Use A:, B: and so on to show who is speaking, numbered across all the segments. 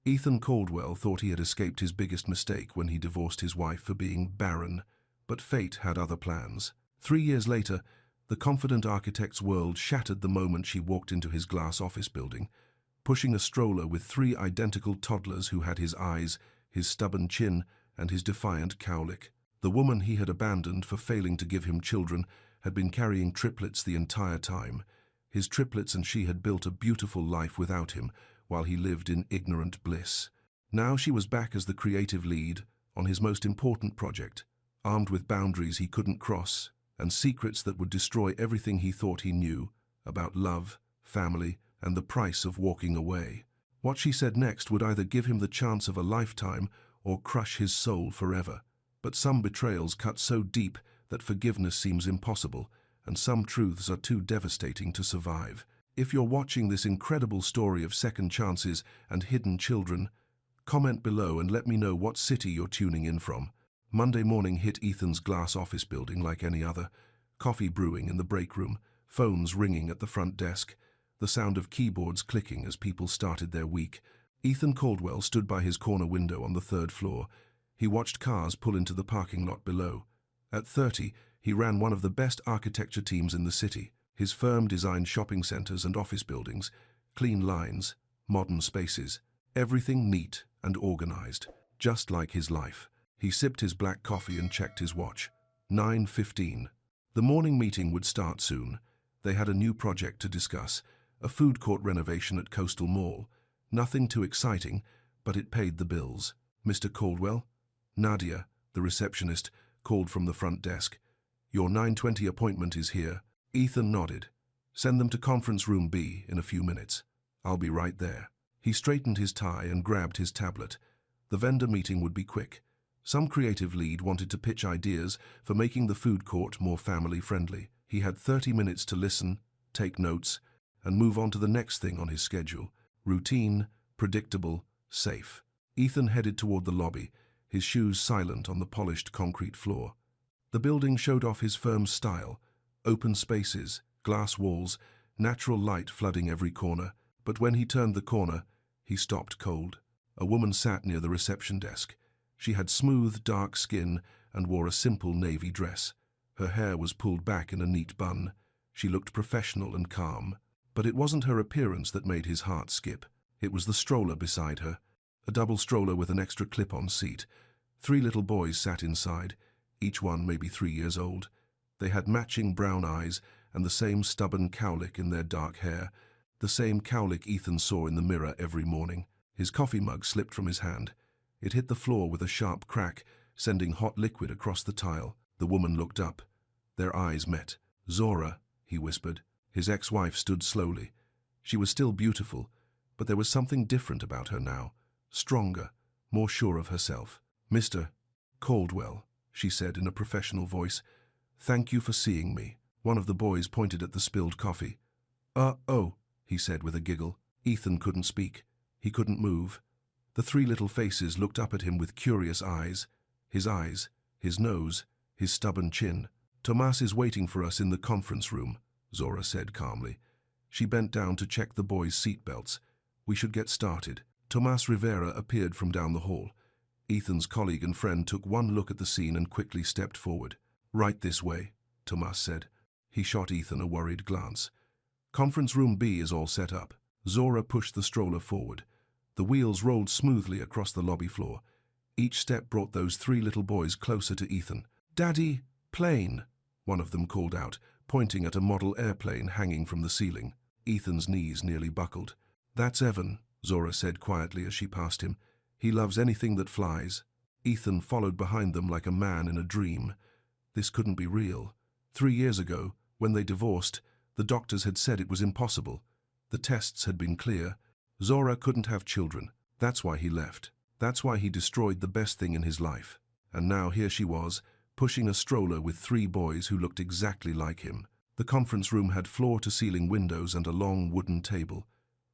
A: Ethan Caldwell thought he had escaped his biggest mistake when he divorced his wife for being barren, but fate had other plans. 3 years later, the confident architect's world shattered the moment she walked into his glass office building, pushing a stroller with 3 identical toddlers who had his eyes, his stubborn chin, and his defiant cowlick. The woman he had abandoned for failing to give him children had been carrying triplets the entire time. His triplets and she had built a beautiful life without him, while he lived in ignorant bliss. Now she was back as the creative lead on his most important project, armed with boundaries he couldn't cross and secrets that would destroy everything he thought he knew about love, family, and the price of walking away. What she said next would either give him the chance of a lifetime or crush his soul forever. But some betrayals cut so deep that forgiveness seems impossible, and some truths are too devastating to survive. If you're watching this incredible story of second chances and hidden children, comment below and let me know what city you're tuning in from. Monday morning hit Ethan's glass office building like any other. Coffee brewing in the break room, phones ringing at the front desk, the sound of keyboards clicking as people started their week. Ethan Caldwell stood by his corner window on the 3rd floor. He watched cars pull into the parking lot below. At 30, he ran one of the best architecture teams in the city. His firm designed shopping centers and office buildings, clean lines, modern spaces, everything neat and organized, just like his life. He sipped his black coffee and checked his watch. 9:15. The morning meeting would start soon. They had a new project to discuss, a food court renovation at Coastal Mall. Nothing too exciting, but it paid the bills. Mr. Caldwell? Nadia, the receptionist, called from the front desk. Your 9:20 appointment is here. Ethan nodded. Send them to conference room B in a few minutes. I'll be right there. He straightened his tie and grabbed his tablet. The vendor meeting would be quick. Some creative lead wanted to pitch ideas for making the food court more family-friendly. He had 30 minutes to listen, take notes, and move on to the next thing on his schedule. Routine, predictable, safe. Ethan headed toward the lobby, his shoes silent on the polished concrete floor. The building showed off his firm's style. Open spaces, glass walls, natural light flooding every corner. But when he turned the corner, he stopped cold. A woman sat near the reception desk. She had smooth, dark skin and wore a simple navy dress. Her hair was pulled back in a neat bun. She looked professional and calm. But it wasn't her appearance that made his heart skip. It was the stroller beside her. A double stroller with an extra clip-on seat. 3 little boys sat inside, each one maybe 3 years old. They had matching brown eyes and the same stubborn cowlick in their dark hair, the same cowlick Ethan saw in the mirror every morning. His coffee mug slipped from his hand. It hit the floor with a sharp crack, sending hot liquid across the tile. The woman looked up. Their eyes met. Zora, he whispered. His ex-wife stood slowly. She was still beautiful, but there was something different about her now. Stronger, more sure of herself. Mr. Caldwell, she said in a professional voice. Thank you for seeing me. One of the boys pointed at the spilled coffee. Oh, he said with a giggle. Ethan couldn't speak. He couldn't move. The 3 little faces looked up at him with curious eyes, his nose, his stubborn chin. Tomas is waiting for us in the conference room, Zora said calmly. She bent down to check the boys' seat belts. We should get started. Tomas Rivera appeared from down the hall. Ethan's colleague and friend took one look at the scene and quickly stepped forward. Right this way, Tomas said. He shot Ethan a worried glance. Conference room B is all set up. Zora pushed the stroller forward. The wheels rolled smoothly across the lobby floor. Each step brought those 3 little boys closer to Ethan. Daddy, plane, one of them called out, pointing at a model airplane hanging from the ceiling. Ethan's knees nearly buckled. That's Evan, Zora said quietly as she passed him. He loves anything that flies. Ethan followed behind them like a man in a dream. This couldn't be real. 3 years ago, when they divorced, the doctors had said it was impossible. The tests had been clear. Zora couldn't have children. That's why he left. That's why he destroyed the best thing in his life. And now here she was, pushing a stroller with 3 boys who looked exactly like him. The conference room had floor-to-ceiling windows and a long wooden table.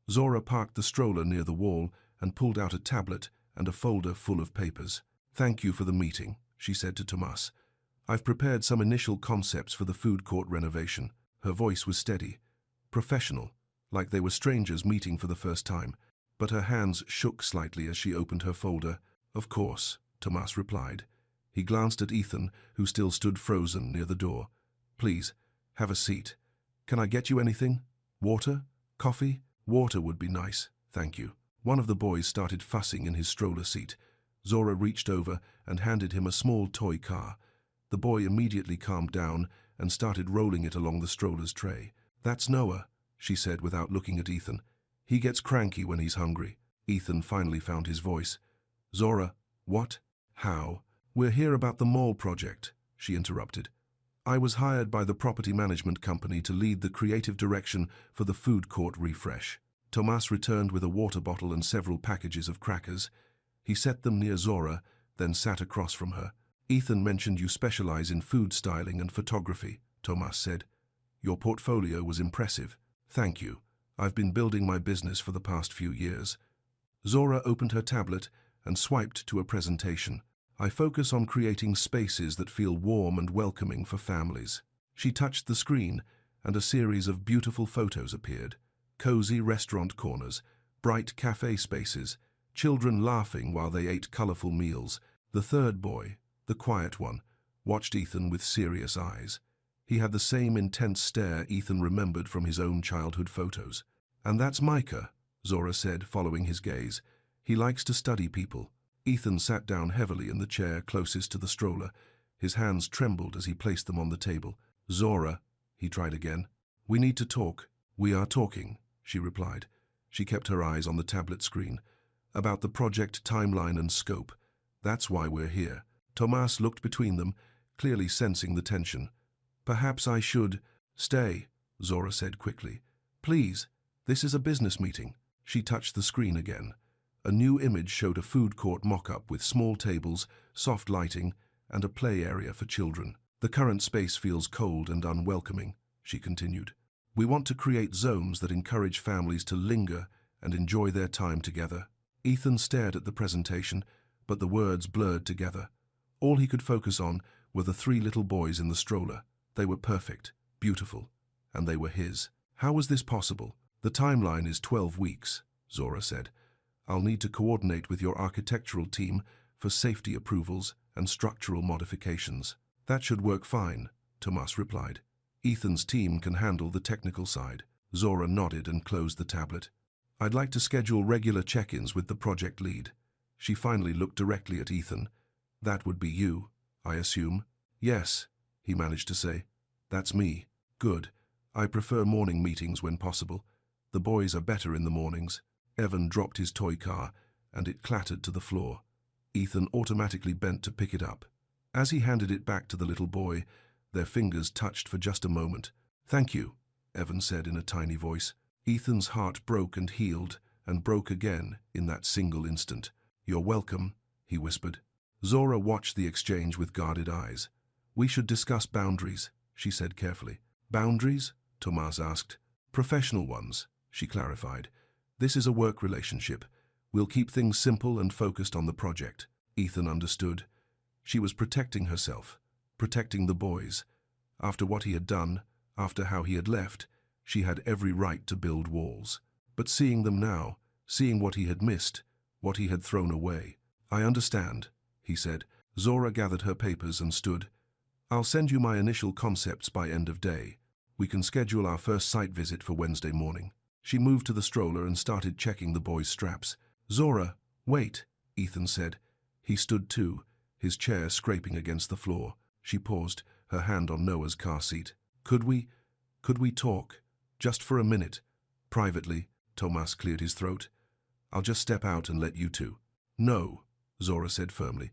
A: Zora parked the stroller near the wall and pulled out a tablet and a folder full of papers. Thank you for the meeting, she said to Tomas. I've prepared some initial concepts for the food court renovation. Her voice was steady, professional, like they were strangers meeting for the first time. but her hands shook slightly as she opened her folder. "Of course," Tomas replied. He glanced at Ethan, who still stood frozen near the door. "Please, have a seat. Can I get you anything? Water? Coffee? Water would be nice, thank you." One of the boys started fussing in his stroller seat. Zora reached over and handed him a small toy car. The boy immediately calmed down and started rolling it along the stroller's tray. "That's Noah," she said without looking at Ethan. "He gets cranky when he's hungry." Ethan finally found his voice. "Zora, what? How?" "We're here about the mall project," she interrupted. "I was hired by the property management company to lead the creative direction for the food court refresh." Tomas returned with a water bottle and several packages of crackers. He set them near Zora, then sat across from her. "Ethan mentioned you specialize in food styling and photography," Tomas said. "Your portfolio was impressive." "Thank you. I've been building my business for the past few years." Zora opened her tablet and swiped to a presentation. "I focus on creating spaces that feel warm and welcoming for families." She touched the screen, and a series of beautiful photos appeared. Cozy restaurant corners, bright cafe spaces, children laughing while they ate colorful meals. The third boy, the quiet one, watched Ethan with serious eyes. He had the same intense stare Ethan remembered from his own childhood photos. "And that's Micah," Zora said, following his gaze. "He likes to study people." Ethan sat down heavily in the chair closest to the stroller. His hands trembled as he placed them on the table. "Zora," he tried again. "We need to talk." "We are talking," she replied. She kept her eyes on the tablet screen. "About the project timeline and scope. That's why we're here." Tomas looked between them, clearly sensing the tension. "Perhaps I should—" "Stay," Zora said quickly. "Please, this is a business meeting." She touched the screen again. A new image showed a food court mock-up with small tables, soft lighting, and a play area for children. "The current space feels cold and unwelcoming," she continued. "We want to create zones that encourage families to linger and enjoy their time together." Ethan stared at the presentation, but the words blurred together. All he could focus on were the three little boys in the stroller. They were perfect, beautiful, and they were his. "How was this possible?" "The timeline is 12 weeks, Zora said. "I'll need to coordinate with your architectural team for safety approvals and structural modifications." "That should work fine," Tomas replied. "Ethan's team can handle the technical side." Zora nodded and closed the tablet. "I'd like to schedule regular check-ins with the project lead." She finally looked directly at Ethan. "That would be you, I assume?" "Yes," he managed to say. "That's me." "Good. I prefer morning meetings when possible. The boys are better in the mornings." Evan dropped his toy car, and it clattered to the floor. Ethan automatically bent to pick it up. As he handed it back to the little boy, their fingers touched for just a moment. "Thank you," Evan said in a tiny voice. Ethan's heart broke and healed, and broke again in that single instant. "You're welcome," he whispered. Zora watched the exchange with guarded eyes. "We should discuss boundaries," she said carefully. "Boundaries?" Tomas asked. "Professional ones," she clarified. "This is a work relationship. We'll keep things simple and focused on the project." Ethan understood. She was protecting herself, protecting the boys. After what he had done, after how he had left, she had every right to build walls. But seeing them now, seeing what he had missed, what he had thrown away. "I understand," he said. Zora gathered her papers and stood. "I'll send you my initial concepts by end of day. We can schedule our first site visit for Wednesday morning." She moved to the stroller and started checking the boys' straps. "Zora, wait," Ethan said. He stood too, his chair scraping against the floor. She paused, her hand on Noah's car seat. Could we talk? Just for a minute." "Privately," Tomas cleared his throat. "I'll just step out and let you two." "No," Zora said firmly.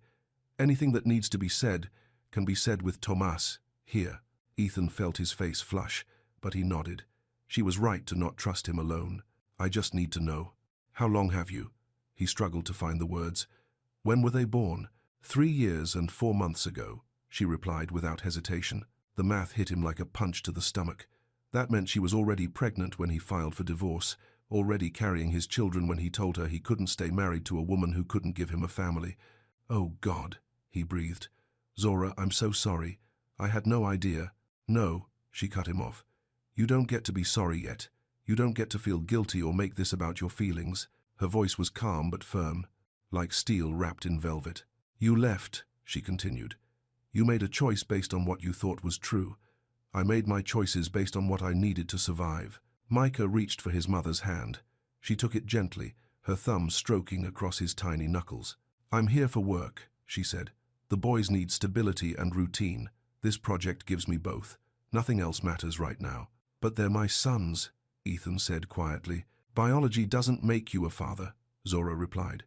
A: "Anything that needs to be said can be said with Tomas, here." Ethan felt his face flush, but he nodded. She was right to not trust him alone. "I just need to know. How long have you?" He struggled to find the words. "When were they born?" 3 years and 4 months ago, she replied without hesitation. The math hit him like a punch to the stomach. That meant she was already pregnant when he filed for divorce, already carrying his children when he told her he couldn't stay married to a woman who couldn't give him a family. "Oh, God," he breathed. "Zora, I'm so sorry. I had no idea." "No," she cut him off. "You don't get to be sorry yet. You don't get to feel guilty or make this about your feelings. Her voice was calm but firm, like steel wrapped in velvet. "You left," she continued. "You made a choice based on what you thought was true. I made my choices based on what I needed to survive." Micah reached for his mother's hand. She took it gently, her thumb stroking across his tiny knuckles. "I'm here for work," she said. "The boys need stability and routine. This project gives me both. Nothing else matters right now." "But they're my sons," Ethan said quietly. "Biology doesn't make you a father," Zora replied.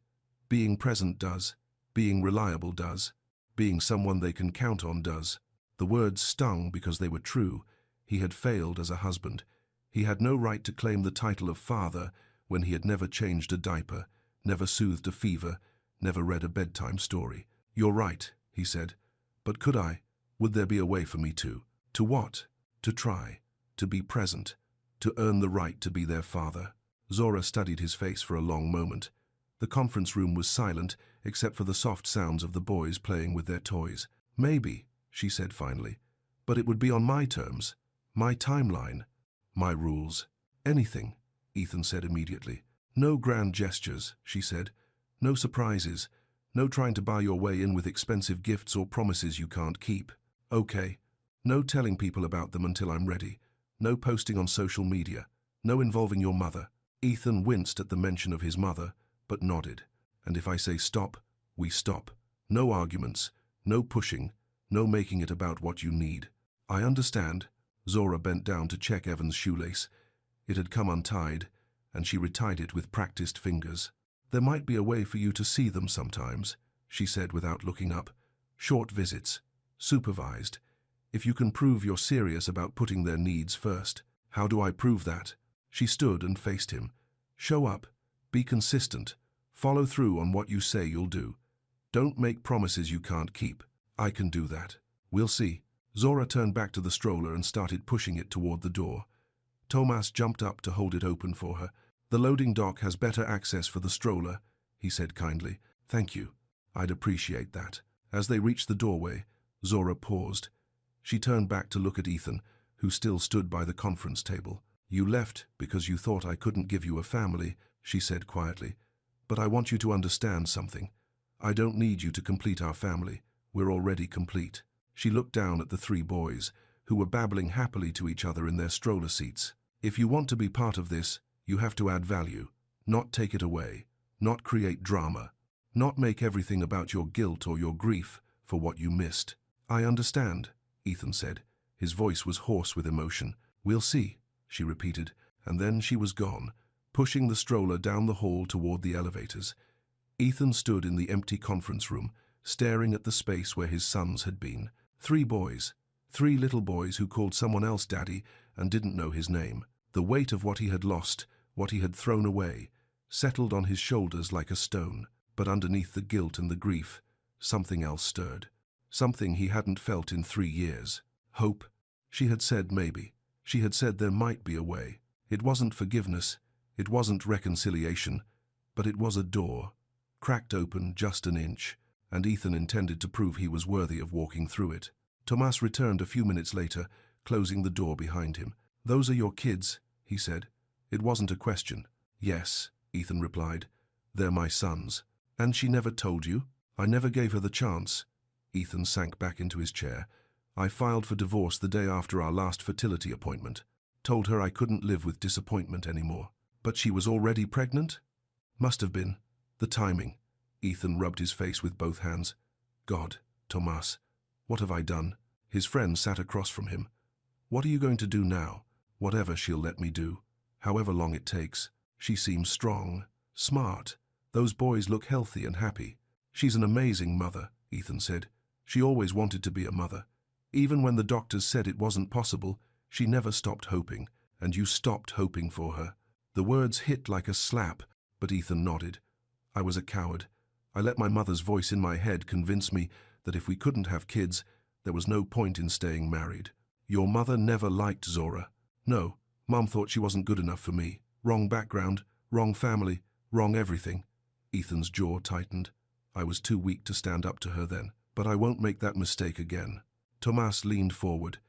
A: "Being present does. Being reliable does. Being someone they can count on does." The words stung because they were true. He had failed as a husband. He had no right to claim the title of father when he had never changed a diaper, never soothed a fever, never read a bedtime story. "You're right," he said. "But could I? Would there be a way for me to?" "To what?" "To try. To be present. To earn the right to be their father." Zora studied his face for a long moment. The conference room was silent, except for the soft sounds of the boys playing with their toys. "Maybe," she said finally, "but it would be on my terms, my timeline, my rules." "Anything," Ethan said immediately. "No grand gestures," she said. "No surprises. No trying to buy your way in with expensive gifts or promises you can't keep." "Okay. No telling people about them until I'm ready. No posting on social media. No involving your mother." Ethan winced at the mention of his mother, but nodded. "And if I say stop, we stop. No arguments, no pushing, no making it about what you need." "I understand." Zora bent down to check Evan's shoelace. It had come untied, and she retied it with practiced fingers. "There might be a way for you to see them sometimes," she said without looking up. "Short visits. Supervised. If you can prove you're serious about putting their needs first." "How do I prove that?" She stood and faced him. "Show up. Be consistent. Follow through on what you say you'll do. Don't make promises you can't keep." "I can do that. We'll see." Zora turned back to the stroller and started pushing it toward the door. Tomas jumped up to hold it open for her. "The loading dock has better access for the stroller," he said kindly. "Thank you. I'd appreciate that." As they reached the doorway, Zora paused. She turned back to look at Ethan, who still stood by the conference table. "You left because you thought I couldn't give you a family," she said quietly. "But I want you to understand something. I don't need you to complete our family. We're already complete." She looked down at the three boys, who were babbling happily to each other in their stroller seats. "If you want to be part of this, you have to add value, not take it away, not create drama, not make everything about your guilt or your grief for what you missed." "I understand," Ethan said. His voice was hoarse with emotion. "We'll see," she repeated, and then she was gone, pushing the stroller down the hall toward the elevators. Ethan stood in the empty conference room, staring at the space where his sons had been. Three boys. Three little boys who called someone else daddy and didn't know his name. The weight of what he had lost, what he had thrown away, settled on his shoulders like a stone. But underneath the guilt and the grief, something else stirred. Something he hadn't felt in 3 years. Hope. She had said maybe. She had said there might be a way. It wasn't forgiveness. It wasn't reconciliation. But it was a door, cracked open just an inch, and Ethan intended to prove he was worthy of walking through it. Tomas returned a few minutes later, closing the door behind him. "Those are your kids," he said. It wasn't a question. "Yes," Ethan replied. "They're my sons." "And she never told you?" "I never gave her the chance." Ethan sank back into his chair. "I filed for divorce the day after our last fertility appointment. Told her I couldn't live with disappointment anymore." "But she was already pregnant?" "Must have been. The timing." Ethan rubbed his face with both hands. "God, Tomas, what have I done?" His friend sat across from him. "What are you going to do now?" "Whatever she'll let me do. However long it takes. She seems strong, smart. Those boys look healthy and happy." "She's an amazing mother," Ethan said. "She always wanted to be a mother. Even when the doctors said it wasn't possible, she never stopped hoping, and you stopped hoping for her." The words hit like a slap, but Ethan nodded. "I was a coward. I let my mother's voice in my head convince me that if we couldn't have kids, there was no point in staying married." "Your mother never liked Zora." "No, Mom thought she wasn't good enough for me. Wrong background, wrong family, wrong everything." Ethan's jaw tightened. "I was too weak to stand up to her then, but I won't make that mistake again." Tomas leaned forward.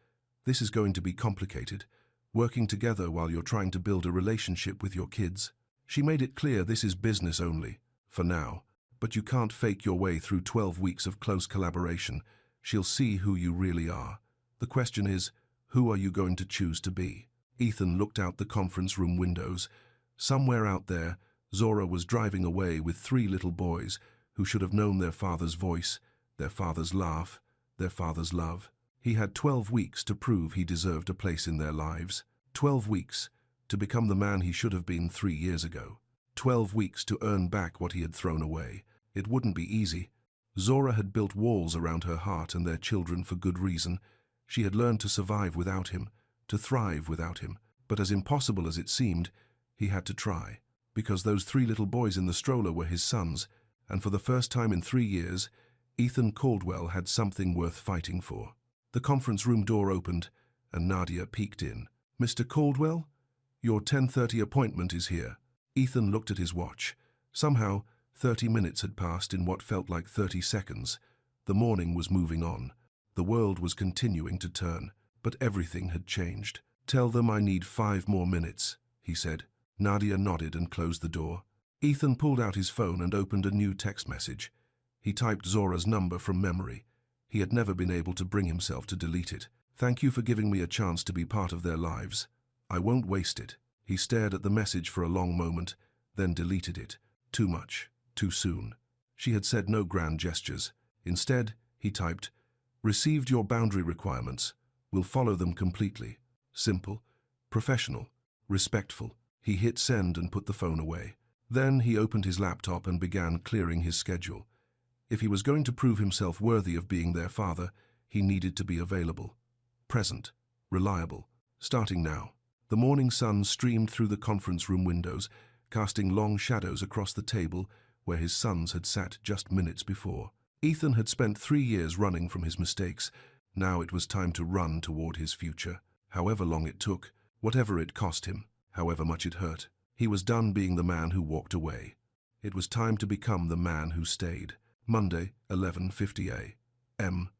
A: "This is going to be complicated, working together while you're trying to build a relationship with your kids." She made it clear this is business only, for now, but you can't fake your way through 12 weeks of close collaboration. She'll see who you really are. The question is, who are you going to choose to be? Ethan looked out the conference room windows. Somewhere out there, Zora was driving away with 3 little boys who should have known their father's voice, their father's laugh, their father's love. He had 12 weeks to prove he deserved a place in their lives. 12 weeks to become the man he should have been 3 years ago. 12 weeks to earn back what he had thrown away. It wouldn't be easy. Zora had built walls around her heart and their children for good reason. She had learned to survive without him, to thrive without him. But as impossible as it seemed, he had to try. Because those 3 little boys in the stroller were his sons, and for the first time in 3 years, Ethan Caldwell had something worth fighting for. The conference room door opened, and Nadia peeked in. "Mr. Caldwell, your 10:30 appointment is here." Ethan looked at his watch. Somehow, 30 minutes had passed in what felt like 30 seconds. The morning was moving on. The world was continuing to turn, but everything had changed. "Tell them I need 5 more minutes," he said. Nadia nodded and closed the door. Ethan pulled out his phone and opened a new text message. He typed Zora's number from memory. He had never been able to bring himself to delete it. "Thank you for giving me a chance to be part of their lives. I won't waste it." He stared at the message for a long moment, then deleted it. Too much, too soon. She had said no grand gestures. Instead, he typed, "Received your boundary requirements. Will follow them completely." Simple, professional, respectful. He hit send and put the phone away. Then he opened his laptop and began clearing his schedule. If he was going to prove himself worthy of being their father, he needed to be available, present, reliable, starting now. The morning sun streamed through the conference room windows, casting long shadows across the table where his sons had sat just minutes before. Ethan had spent 3 years running from his mistakes. Now it was time to run toward his future. However long it took, whatever it cost him, however much it hurt. He was done being the man who walked away. It was time to become the man who stayed. Monday, 11:50 a.m.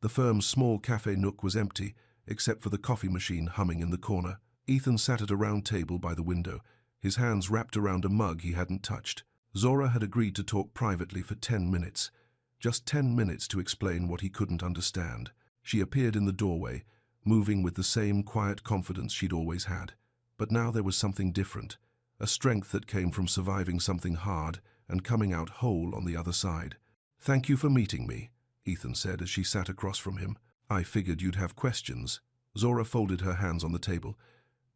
A: The firm's small cafe nook was empty, except for the coffee machine humming in the corner. Ethan sat at a round table by the window, his hands wrapped around a mug he hadn't touched. Zora had agreed to talk privately for 10 minutes. Just 10 minutes to explain what he couldn't understand. She appeared in the doorway, moving with the same quiet confidence she'd always had. But now there was something different, a strength that came from surviving something hard and coming out whole on the other side. "Thank you for meeting me," Ethan said as she sat across from him. "I figured you'd have questions." Zora folded her hands on the table.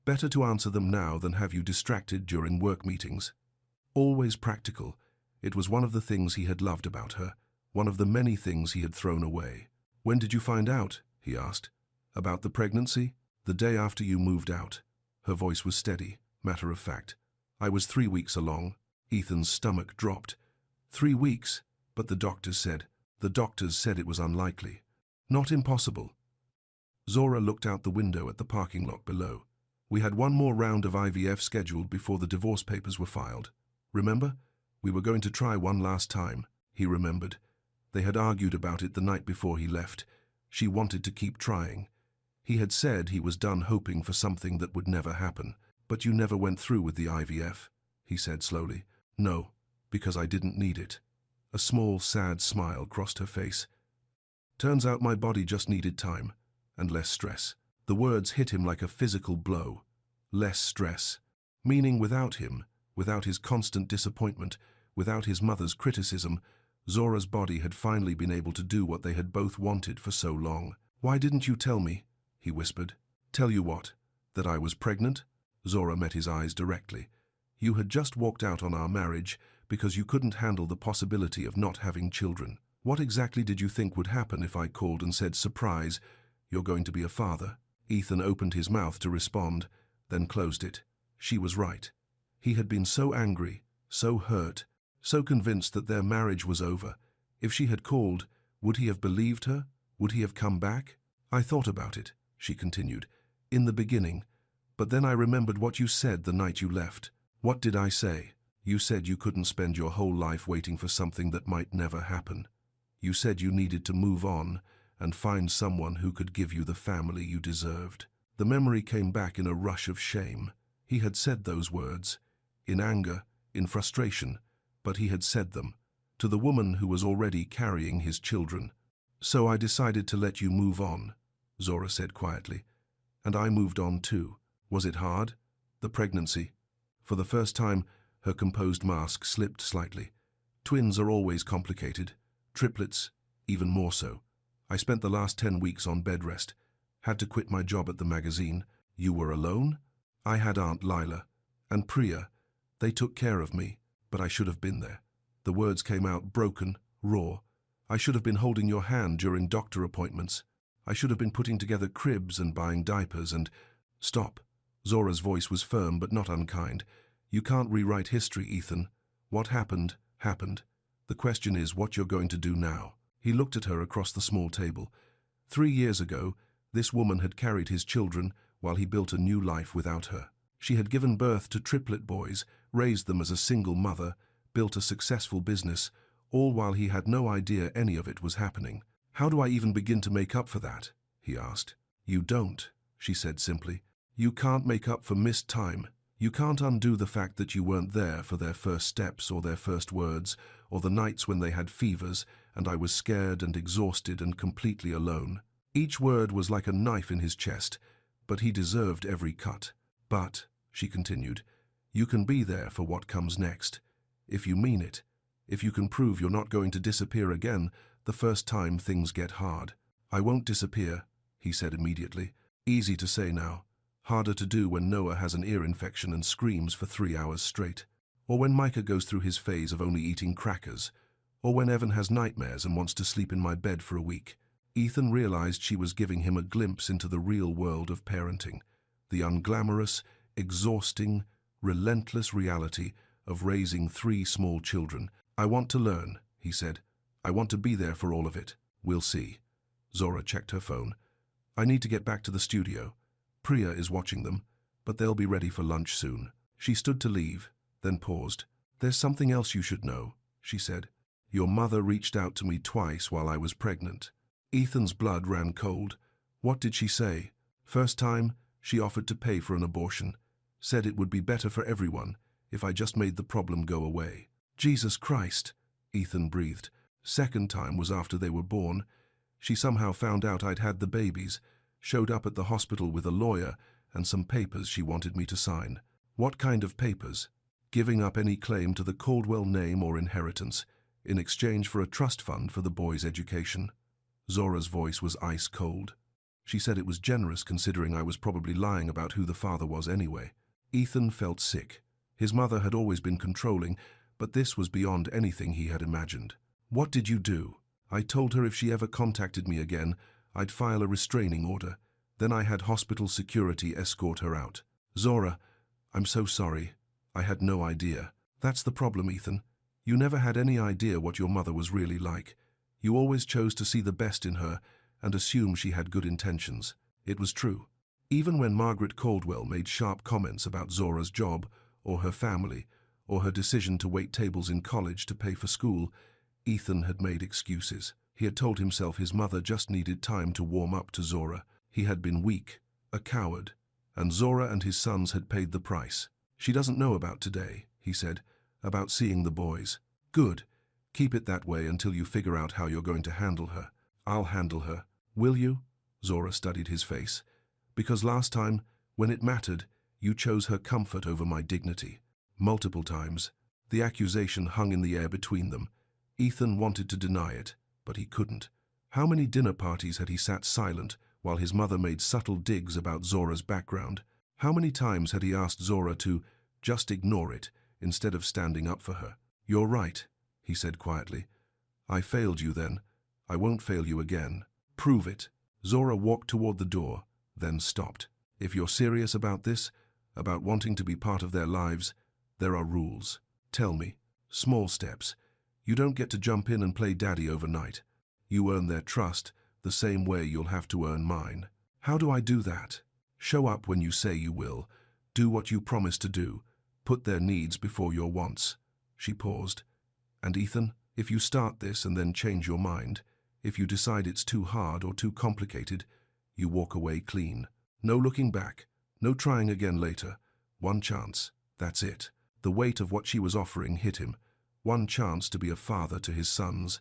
A: "Better to answer them now than have you distracted during work meetings." Always practical. It was one of the things he had loved about her, one of the many things he had thrown away. "When did you find out?" he asked. "About the pregnancy?" "The day after you moved out." Her voice was steady, matter of fact. "I was 3 weeks along." Ethan's stomach dropped. 3 weeks? But the doctors said it was unlikely. Not impossible. Zora looked out the window at the parking lot below. "We had one more round of IVF scheduled before the divorce papers were filed. Remember? We were going to try one last time." He remembered. They had argued about it the night before he left. She wanted to keep trying. He had said he was done hoping for something that would never happen. "But you never went through with the IVF," he said slowly. "No, because I didn't need it." A small, sad smile crossed her face. "Turns out my body just needed time, and less stress." The words hit him like a physical blow. Less stress. Meaning without him, without his constant disappointment, without his mother's criticism, Zora's body had finally been able to do what they had both wanted for so long. "Why didn't you tell me?" he whispered. "Tell you what? That I was pregnant?" Zora met his eyes directly. "You had just walked out on our marriage because you couldn't handle the possibility of not having children. What exactly did you think would happen if I called and said, 'Surprise, you're going to be a father'?" Ethan opened his mouth to respond, then closed it. She was right. He had been so angry, so hurt, so convinced that their marriage was over. If she had called, would he have believed her? Would he have come back? "I thought about it," she continued, "in the beginning. But then I remembered what you said the night you left." "What did I say?" "You said you couldn't spend your whole life waiting for something that might never happen. You said you needed to move on and find someone who could give you the family you deserved." The memory came back in a rush of shame. He had said those words. in anger, in frustration, but he had said them, to the woman who was already carrying his children. "So I decided to let you move on," Zora said quietly. "And I moved on too. Was it hard? The pregnancy?" For the first time, her composed mask slipped slightly. "Twins are always complicated. Triplets, even more so. I spent the last 10 weeks on bed rest. Had to quit my job at the magazine." "You were alone?" "I had Aunt Lila and Priya. They took care of me, but I should have been there." The words came out broken, raw. "I should have been holding your hand during doctor appointments. I should have been putting together cribs and buying diapers and—" "Stop." Zora's voice was firm but not unkind. "You can't rewrite history, Ethan. What happened, happened. The question is what you're going to do now." He looked at her across the small table. 3 years ago, this woman had carried his children while he built a new life without her. She had given birth to triplet boys, raised them as a single mother, built a successful business, all while he had no idea any of it was happening. "How do I even begin to make up for that?" he asked. "You don't," she said simply. "You can't make up for missed time. You can't undo the fact that you weren't there for their first steps or their first words, or the nights when they had fevers and I was scared and exhausted and completely alone." Each word was like a knife in his chest, but he deserved every cut. "But," she continued, "you can be there for what comes next. If you mean it, if you can prove you're not going to disappear again the first time things get hard." "I won't disappear," he said immediately. Easy to say now. Harder to do when Noah has an ear infection and screams for 3 hours straight. Or when Micah goes through his phase of only eating crackers. Or when Evan has nightmares and wants to sleep in my bed for a week. Ethan realized she was giving him a glimpse into the real world of parenting. The unglamorous, exhausting, relentless reality of raising 3 small children. "I want to learn," he said. "I want to be there for all of it. We'll see." Zora checked her phone. "I need to get back to the studio. Priya is watching them, but they'll be ready for lunch soon." She stood to leave, then paused. "There's something else you should know," she said. "Your mother reached out to me twice while I was pregnant." Ethan's blood ran cold. "What did she say?" "First time, she offered to pay for an abortion. Said it would be better for everyone if I just made the problem go away." "Jesus Christ," Ethan breathed. "Second time was after they were born. She somehow found out I'd had the babies, showed up at the hospital with a lawyer and some papers she wanted me to sign." "What kind of papers?" "Giving up any claim to the Caldwell name or inheritance, in exchange for a trust fund for the boys' education." Zora's voice was ice cold. She said it was generous considering I was probably lying about who the father was anyway. Ethan felt sick. His mother had always been controlling, but this was beyond anything he had imagined. "What did you do?" "I told her if she ever contacted me again, I'd file a restraining order. Then I had hospital security escort her out." "Zora, I'm so sorry. I had no idea." "That's the problem, Ethan. You never had any idea what your mother was really like. You always chose to see the best in her and assume she had good intentions." It was true. Even when Margaret Caldwell made sharp comments about Zora's job, or her family, or her decision to wait tables in college to pay for school, Ethan had made excuses. He had told himself his mother just needed time to warm up to Zora. He had been weak, a coward, and Zora and his sons had paid the price. "She doesn't know about today," he said, "about seeing the boys." "Good. Keep it that way until you figure out how you're going to handle her." "I'll handle her." "Will you?" Zora studied his face. "Because last time, when it mattered, you chose her comfort over my dignity." Multiple times. The accusation hung in the air between them. Ethan wanted to deny it, but he couldn't. How many dinner parties had he sat silent while his mother made subtle digs about Zora's background? How many times had he asked Zora to just ignore it instead of standing up for her? "You're right," he said quietly. "I failed you then. I won't fail you again." "Prove it." Zora walked toward the door, then stopped. "If you're serious about this, about wanting to be part of their lives, there are rules. Tell me. Small steps. You don't get to jump in and play daddy overnight. You earn their trust the same way you'll have to earn mine." "How do I do that?" "Show up when you say you will. Do what you promise to do. Put their needs before your wants." She paused. "And Ethan, if you start this and then change your mind, if you decide it's too hard or too complicated, you walk away clean. No looking back. No trying again later. One chance. That's it." The weight of what she was offering hit him. One chance to be a father to his sons.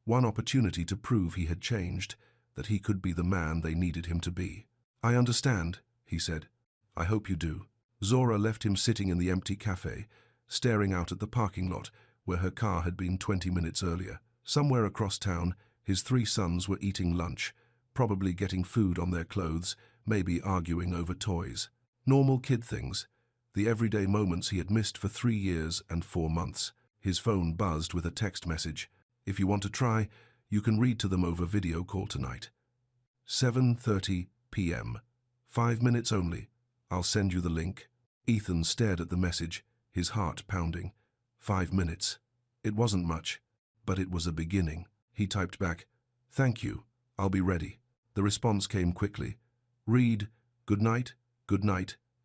A: One opportunity to prove he had changed, that he could be the man they needed him to be. "I understand," he said. "I hope you do." Zora left him sitting in the empty cafe, staring out at the parking lot where her car had been 20 minutes earlier. Somewhere across town, his 3 sons were eating lunch, probably getting food on their clothes, maybe arguing over toys. Normal kid things, the everyday moments he had missed for 3 years and 4 months. His phone buzzed with a text message. "If you want to try, you can read to them over video call tonight. 7:30 p.m. 5 minutes only. I'll send you the link." Ethan stared at the message, his heart pounding. 5 minutes. It wasn't much, but it was a beginning. He typed back, "Thank you. I'll be ready." The response came quickly. "Read, good night,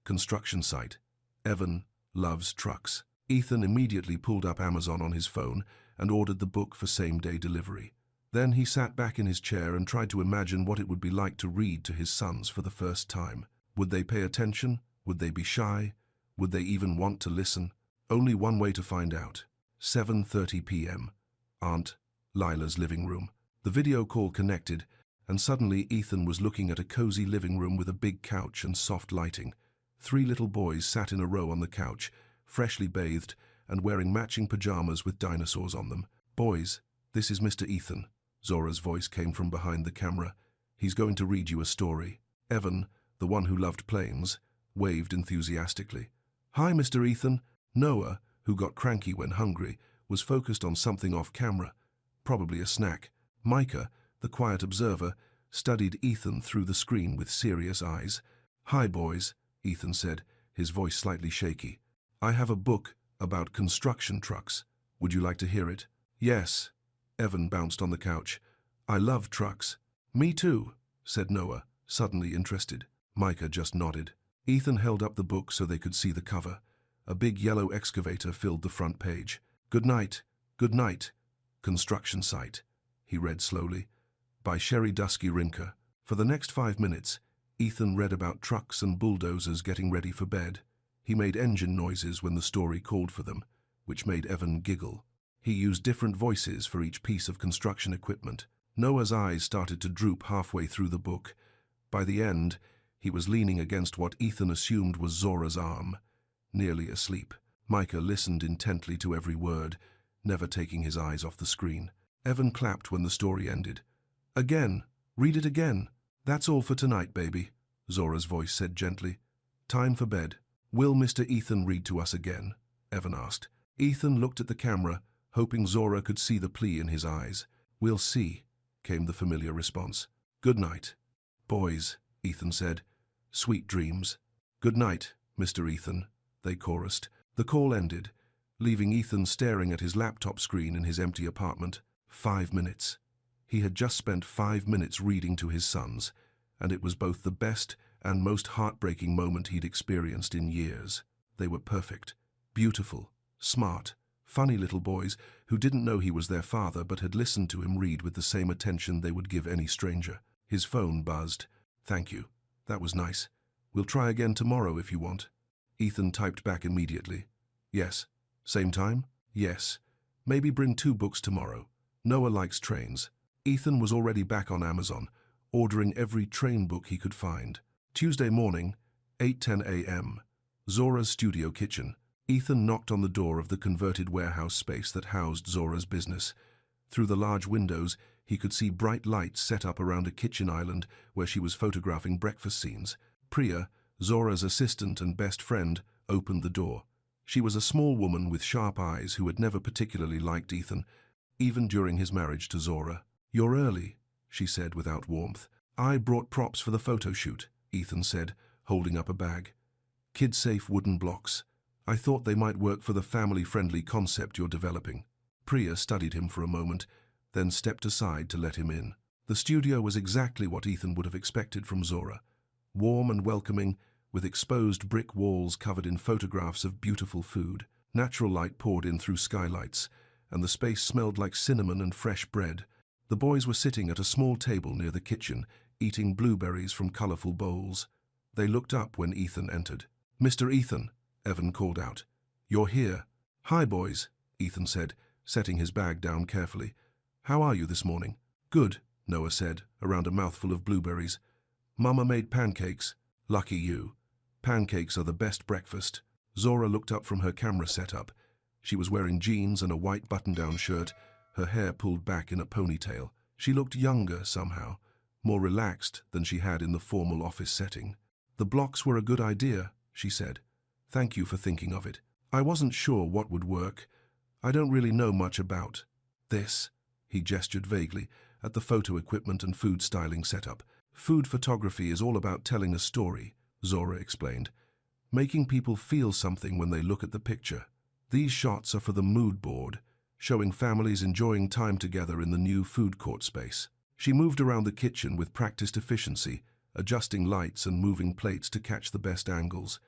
A: construction site. Evan loves trucks." Ethan immediately pulled up Amazon on his phone and ordered the book for same-day delivery. Then he sat back in his chair and tried to imagine what it would be like to read to his sons for the first time. Would they pay attention? Would they be shy? Would they even want to listen? Only one way to find out. 7:30 p.m. Aunt Lila's living room. The video call connected, and suddenly Ethan was looking at a cozy living room with a big couch and soft lighting. 3 little boys sat in a row on the couch, freshly bathed and wearing matching pajamas with dinosaurs on them. "Boys, this is Mr. Ethan." Zora's voice came from behind the camera. "He's going to read you a story." Evan, the one who loved planes, waved enthusiastically. "Hi, Mr. Ethan." Noah, who got cranky when hungry, was focused on something off camera, probably a snack. Micah, the quiet observer, studied Ethan through the screen with serious eyes. "Hi, boys," Ethan said, his voice slightly shaky. "I have a book about construction trucks. Would you like to hear it?" "Yes." Evan bounced on the couch. "I love trucks." "Me too," said Noah, suddenly interested. Micah just nodded. Ethan held up the book so they could see the cover. A big yellow excavator filled the front page. Good night, construction site," he read slowly, by Sherry Dusky Rinker. For the next 5 minutes, Ethan read about trucks and bulldozers getting ready for bed. He made engine noises when the story called for them, which made Evan giggle. He used different voices for each piece of construction equipment. Noah's eyes started to droop halfway through the book. By the end, he was leaning against what Ethan assumed was Zora's arm, nearly asleep. Micah listened intently to every word, never taking his eyes off the screen. Evan clapped when the story ended. "Again, read it again." "That's all for tonight, baby," Zora's voice said gently. "Time for bed." "Will Mr. Ethan read to us again?" Evan asked. Ethan looked at the camera, hoping Zora could see the plea in his eyes. "We'll see," came the familiar response. "Good night, boys," Ethan said. "Sweet dreams." "Good night, Mr. Ethan," they chorused. The call ended, leaving Ethan staring at his laptop screen in his empty apartment. 5 minutes. He had just spent 5 minutes reading to his sons, and it was both the best and most heartbreaking moment he'd experienced in years. They were perfect, beautiful, smart, funny little boys who didn't know he was their father but had listened to him read with the same attention they would give any stranger. His phone buzzed. "Thank you. That was nice. We'll try again tomorrow if you want." Ethan typed back immediately. "Yes." "Same time?" "Yes. Maybe bring 2 books tomorrow. Noah likes trains." Ethan was already back on Amazon, ordering every train book he could find. Tuesday morning, 8:10 a.m. Zora's studio kitchen. Ethan knocked on the door of the converted warehouse space that housed Zora's business. Through the large windows, he could see bright lights set up around a kitchen island where she was photographing breakfast scenes. Priya, Zora's assistant and best friend, opened the door. She was a small woman with sharp eyes who had never particularly liked Ethan, even during his marriage to Zora. "You're early," she said without warmth. "I brought props for the photo shoot," Ethan said, holding up a bag. "Kid-safe wooden blocks. I thought they might work for the family-friendly concept you're developing." Priya studied him for a moment, then stepped aside to let him in. The studio was exactly what Ethan would have expected from Zora. Warm and welcoming, with exposed brick walls covered in photographs of beautiful food. Natural light poured in through skylights, and the space smelled like cinnamon and fresh bread. The boys were sitting at a small table near the kitchen, eating blueberries from colorful bowls. They looked up when Ethan entered. "Mr. Ethan," Evan called out. "You're here." "Hi, boys," Ethan said, setting his bag down carefully. "How are you this morning?" "Good," Noah said, around a mouthful of blueberries. "Mama made pancakes." "Lucky you. Pancakes are the best breakfast." Zora looked up from her camera setup. She was wearing jeans and a white button-down shirt, her hair pulled back in a ponytail. She looked younger somehow, more relaxed than she had in the formal office setting. "The blocks were a good idea," she said. "Thank you for thinking of it. I wasn't sure what would work. I don't really know much about this." He gestured vaguely at the photo equipment and food styling setup. "Food photography is all about telling a story," Zora explained. "Making people feel something when they look at the picture. These shots are for the mood board, showing families enjoying time together in the new food court space." She moved around the kitchen with practiced efficiency, adjusting lights and moving plates to catch the best angles.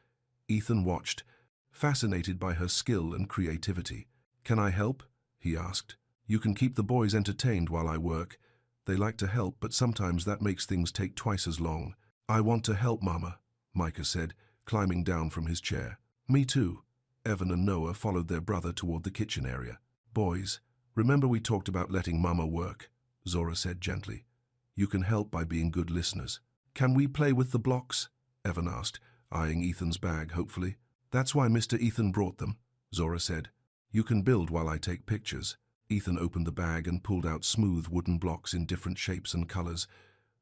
A: Ethan watched, fascinated by her skill and creativity. "Can I help?" he asked. "You can keep the boys entertained while I work. They like to help, but sometimes that makes things take twice as long." "I want to help, Mama," Micah said, climbing down from his chair. "Me too." Evan and Noah followed their brother toward the kitchen area. "Boys, remember we talked about letting Mama work," Zora said gently. "You can help by being good listeners." "Can we play with the blocks?" Evan asked, eyeing Ethan's bag hopefully. "That's why Mr. Ethan brought them," Zora said. "You can build while I take pictures." Ethan opened the bag and pulled out smooth wooden blocks in different shapes and colors.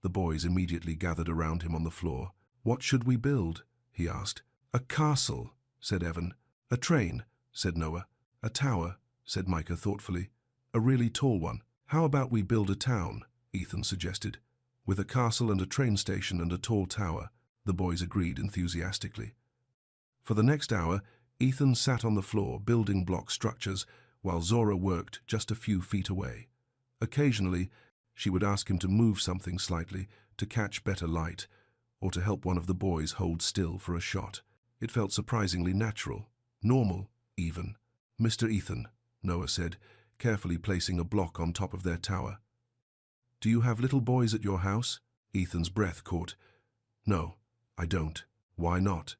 A: The boys immediately gathered around him on the floor. "What should we build?" he asked. "A castle," said Evan. "A train," said Noah. "A tower," said Micah thoughtfully. "A really tall one." "How about we build a town?" Ethan suggested. "With a castle and a train station and a tall tower." The boys agreed enthusiastically. For the next hour, Ethan sat on the floor building block structures while Zora worked just a few feet away. Occasionally, she would ask him to move something slightly to catch better light, or to help one of the boys hold still for a shot. It felt surprisingly natural, normal even. "Mr. Ethan," Noah said, carefully placing a block on top of their tower. "Do you have little boys at your house?" Ethan's breath caught. "No, I don't." "Why not?"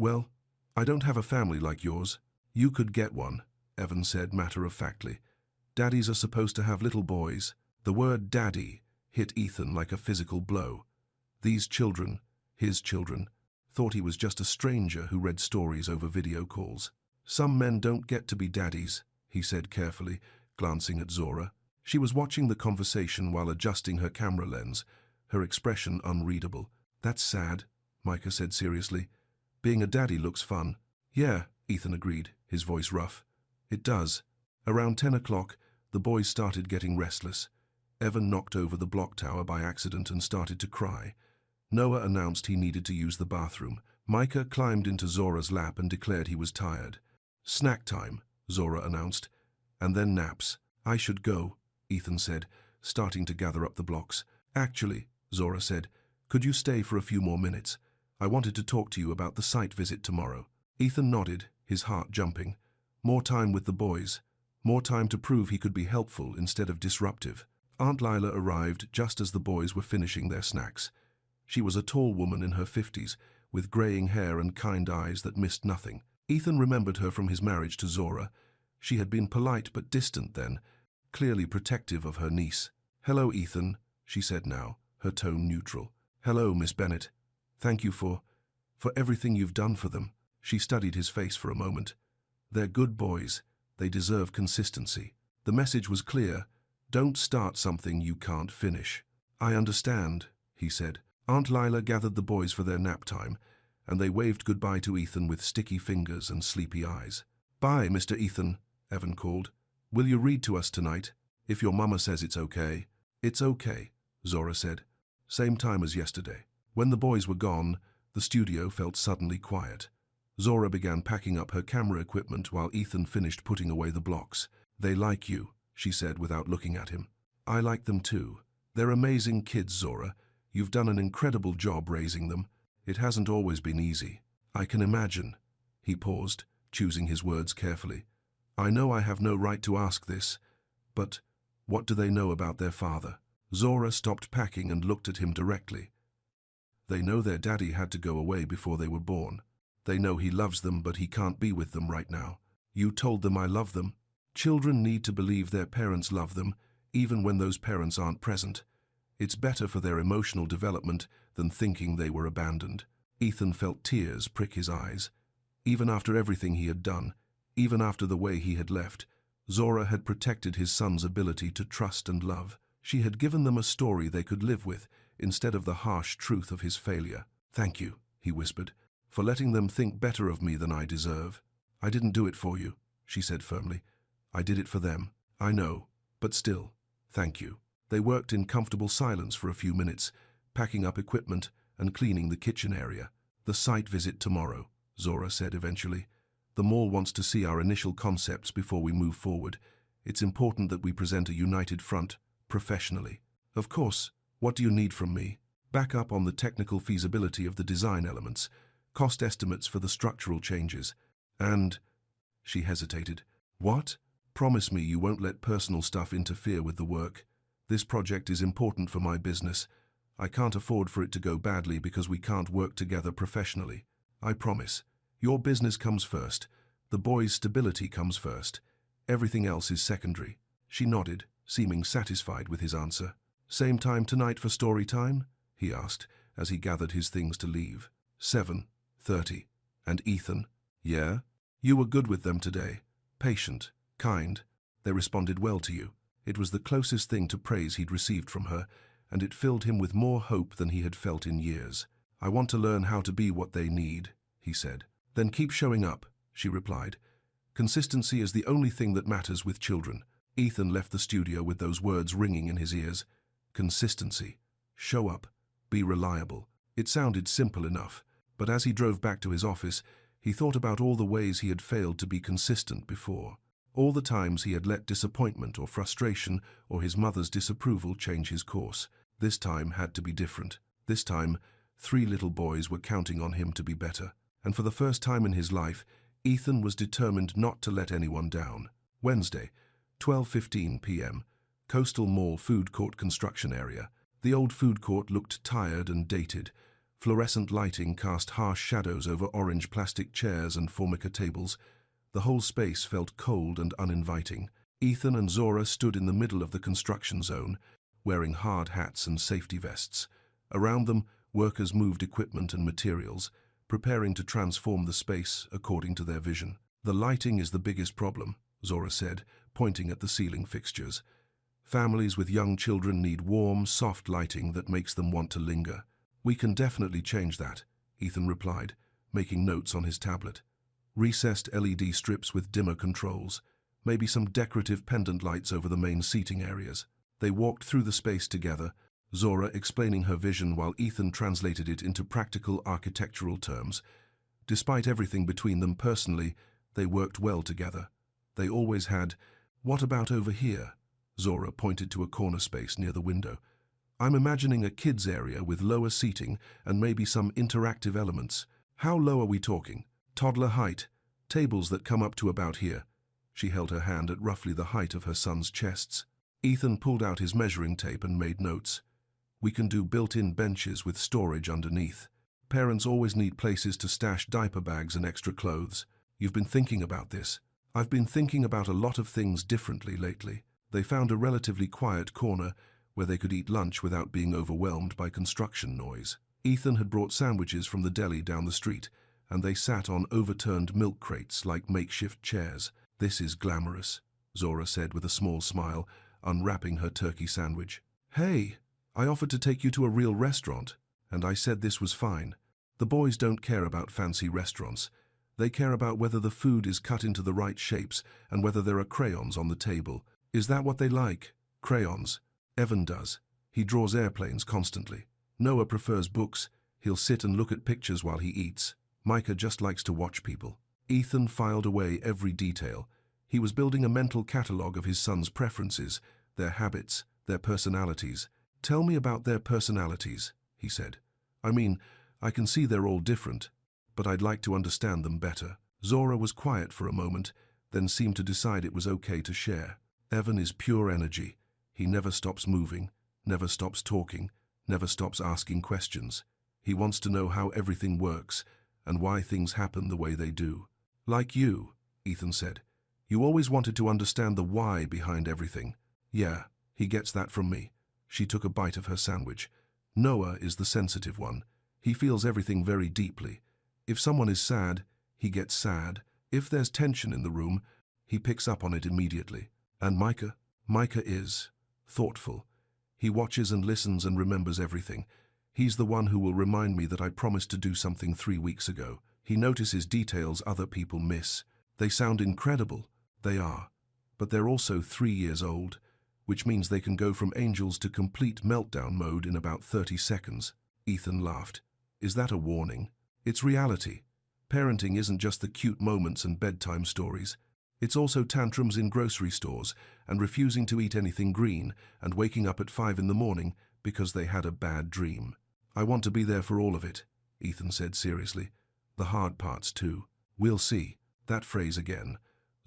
A: Well, I don't have a family like yours." "You could get one," Evan said matter-of-factly. "Daddies are supposed to have little boys." The word daddy hit Ethan like a physical blow. These children, his children, thought he was just a stranger who read stories over video calls. "Some men don't get to be daddies," he said carefully, glancing at Zora. She was watching the conversation while adjusting her camera lens, her expression unreadable. "That's sad," Micah said seriously. "Being a daddy looks fun." "Yeah," Ethan agreed, his voice rough. "It does." Around 10 o'clock, the boys started getting restless. Evan knocked over the block tower by accident and started to cry. Noah announced he needed to use the bathroom. Micah climbed into Zora's lap and declared he was tired. "Snack time," Zora announced, "and then naps." "I should go," Ethan said, starting to gather up the blocks. "Actually," Zora said, "could you stay for a few more minutes? I wanted to talk to you about the site visit tomorrow." Ethan nodded, his heart jumping. More time with the boys. More time to prove he could be helpful instead of disruptive. Aunt Lila arrived just as the boys were finishing their snacks. She was a tall woman in her 50s, with graying hair and kind eyes that missed nothing. Ethan remembered her from his marriage to Zora. She had been polite but distant then, clearly protective of her niece. "Hello, Ethan," she said now, her tone neutral. "Hello, Miss Bennett. Thank you for everything you've done for them." She studied his face for a moment. "They're good boys. They deserve consistency." The message was clear. Don't start something you can't finish. "I understand," he said. Aunt Lila gathered the boys for their nap time, and they waved goodbye to Ethan with sticky fingers and sleepy eyes. "Bye, Mr. Ethan," Evan called. "Will you read to us tonight? If your mama says it's okay." "It's okay," Zora said. "Same time as yesterday." When the boys were gone, the studio felt suddenly quiet. Zora began packing up her camera equipment while Ethan finished putting away the blocks. "They like you," she said without looking at him. "I like them too. They're amazing kids, Zora. You've done an incredible job raising them. It hasn't always been easy." "I can imagine." He paused, choosing his words carefully. "I know I have no right to ask this, but what do they know about their father?" Zora stopped packing and looked at him directly. "They know their daddy had to go away before they were born." They know he loves them, but he can't be with them right now. You told them I love them. Children need to believe their parents love them, even when those parents aren't present. It's better for their emotional development than thinking they were abandoned. Ethan felt tears prick his eyes. Even after everything he had done, even after the way he had left, Zora had protected his son's ability to trust and love. She had given them a story they could live with, instead of the harsh truth of his failure. "Thank you," he whispered, "for letting them think better of me than I deserve." "I didn't do it for you," she said firmly. "I did it for them. I know, but still, thank you." They worked in comfortable silence for a few minutes, packing up equipment and cleaning the kitchen area. "The site visit tomorrow," Zora said eventually. "The mall wants to see our initial concepts before we move forward. It's important that we present a united front, professionally." "Of course. What do you need from me?" "Back up on the technical feasibility of the design elements, cost estimates for the structural changes, and—" She hesitated. "What?" "Promise me you won't let personal stuff interfere with the work. This project is important for my business. I can't afford for it to go badly because we can't work together professionally. I promise. Your business comes first. The boys' stability comes first. Everything else is secondary." She nodded, seeming satisfied with his answer. "Same time tonight for story time?" he asked, as he gathered his things to leave. 7:30. "And Ethan?" "Yeah? You were good with them today. Patient, kind. They responded well to you." It was the closest thing to praise he'd received from her, and it filled him with more hope than he had felt in years. "I want to learn how to be what they need," he said. "Then keep showing up," she replied. "Consistency is the only thing that matters with children." Ethan left the studio with those words ringing in his ears. Consistency. Show up. Be reliable. It sounded simple enough, but as he drove back to his office, he thought about all the ways he had failed to be consistent before. All the times he had let disappointment or frustration or his mother's disapproval change his course. This time had to be different. This time, 3 little boys were counting on him to be better. And for the first time in his life, Ethan was determined not to let anyone down. Wednesday, 12:15 p.m., Coastal Mall food court construction area. The old food court looked tired and dated. Fluorescent lighting cast harsh shadows over orange plastic chairs and formica tables. The whole space felt cold and uninviting. Ethan and Zora stood in the middle of the construction zone, wearing hard hats and safety vests. Around them, workers moved equipment and materials, preparing to transform the space according to their vision. "The lighting is the biggest problem," Zora said, pointing at the ceiling fixtures. "Families with young children need warm, soft lighting that makes them want to linger." "We can definitely change that," Ethan replied, making notes on his tablet. "Recessed LED strips with dimmer controls. Maybe some decorative pendant lights over the main seating areas." They walked through the space together, Zora explaining her vision while Ethan translated it into practical architectural terms. Despite everything between them personally, they worked well together. They always had. "What about over here?" Zora pointed to a corner space near the window. "I'm imagining a kids' area with lower seating and maybe some interactive elements. How low are we talking?" "Toddler height. Tables that come up to about here." She held her hand at roughly the height of her son's chests. Ethan pulled out his measuring tape and made notes. "We can do built-in benches with storage underneath. Parents always need places to stash diaper bags and extra clothes. You've been thinking about this." "I've been thinking about a lot of things differently lately." They found a relatively quiet corner where they could eat lunch without being overwhelmed by construction noise. Ethan had brought sandwiches from the deli down the street, and they sat on overturned milk crates like makeshift chairs. "This is glamorous," Zora said with a small smile, unwrapping her turkey sandwich. "Hey, I offered to take you to a real restaurant, and I said this was fine. The boys don't care about fancy restaurants. They care about whether the food is cut into the right shapes and whether there are crayons on the table. Is that what they like? Crayons. Evan does. He draws airplanes constantly. Noah prefers books. He'll sit and look at pictures while he eats. Micah just likes to watch people." Ethan filed away every detail. He was building a mental catalogue of his son's preferences, their habits, their personalities. "Tell me about their personalities," he said. "I mean, I can see they're all different, but I'd like to understand them better." Zora was quiet for a moment, then seemed to decide it was okay to share. "Evan is pure energy. He never stops moving, never stops talking, never stops asking questions. He wants to know how everything works, and why things happen the way they do. Like you, Ethan said. You always wanted to understand the why behind everything. Yeah, he gets that from me. She took a bite of her sandwich. Noah is the sensitive one. He feels everything very deeply. If someone is sad, he gets sad. If there's tension in the room, he picks up on it immediately. And Micah? Micah is thoughtful. He watches and listens and remembers everything. He's the one who will remind me that I promised to do something 3 weeks ago. He notices details other people miss. They sound incredible. They are. But they're also 3 years old, which means they can go from angels to complete meltdown mode in about 30 seconds. Ethan laughed. Is that a warning? It's reality. Parenting isn't just the cute moments and bedtime stories. It's also tantrums in grocery stores and refusing to eat anything green and waking up at 5 in the morning because they had a bad dream. I want to be there for all of it, Ethan said seriously. The hard parts too. We'll see. That phrase again.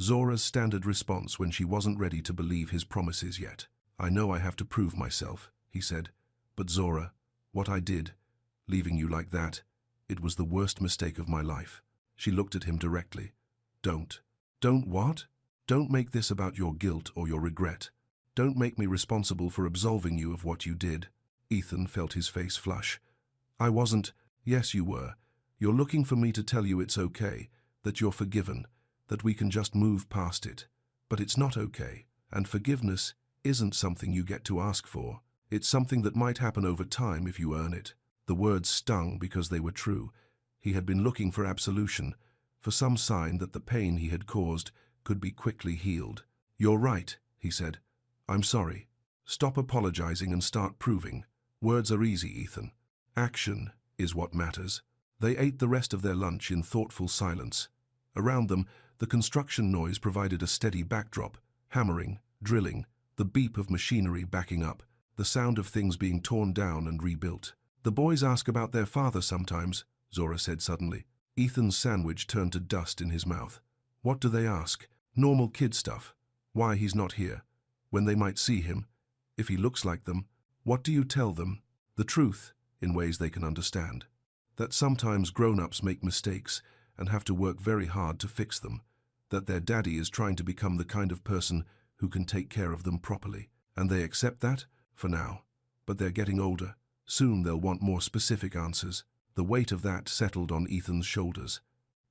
A: Zora's standard response when she wasn't ready to believe his promises yet. I know I have to prove myself, he said. But Zora, what I did, leaving you like that, it was the worst mistake of my life. She looked at him directly. Don't what? Don't make this about your guilt or your regret. Don't make me responsible for absolving you of what you did. Ethan felt his face flush. I wasn't. Yes, you were. You're looking for me to tell you it's okay, that you're forgiven, that we can just move past it. But it's not okay, and forgiveness isn't something you get to ask for. It's something that might happen over time if you earn it. The words stung because they were true. He had been looking for absolution, for some sign that the pain he had caused could be quickly healed. You're right, he said. I'm sorry. Stop apologizing and start proving. Words are easy, Ethan. Action is what matters. They ate the rest of their lunch in thoughtful silence. Around them, the construction noise provided a steady backdrop. Hammering, drilling, the beep of machinery backing up, the sound of things being torn down and rebuilt. The boys ask about their father sometimes, Zora said suddenly. Ethan's sandwich turned to dust in his mouth. What do they ask? Normal kid stuff. Why he's not here. When they might see him. If he looks like them. What do you tell them? The truth, in ways they can understand. That sometimes grown-ups make mistakes and have to work very hard to fix them. That their daddy is trying to become the kind of person who can take care of them properly. And they accept that, for now. But they're getting older. Soon they'll want more specific answers. The weight of that settled on Ethan's shoulders.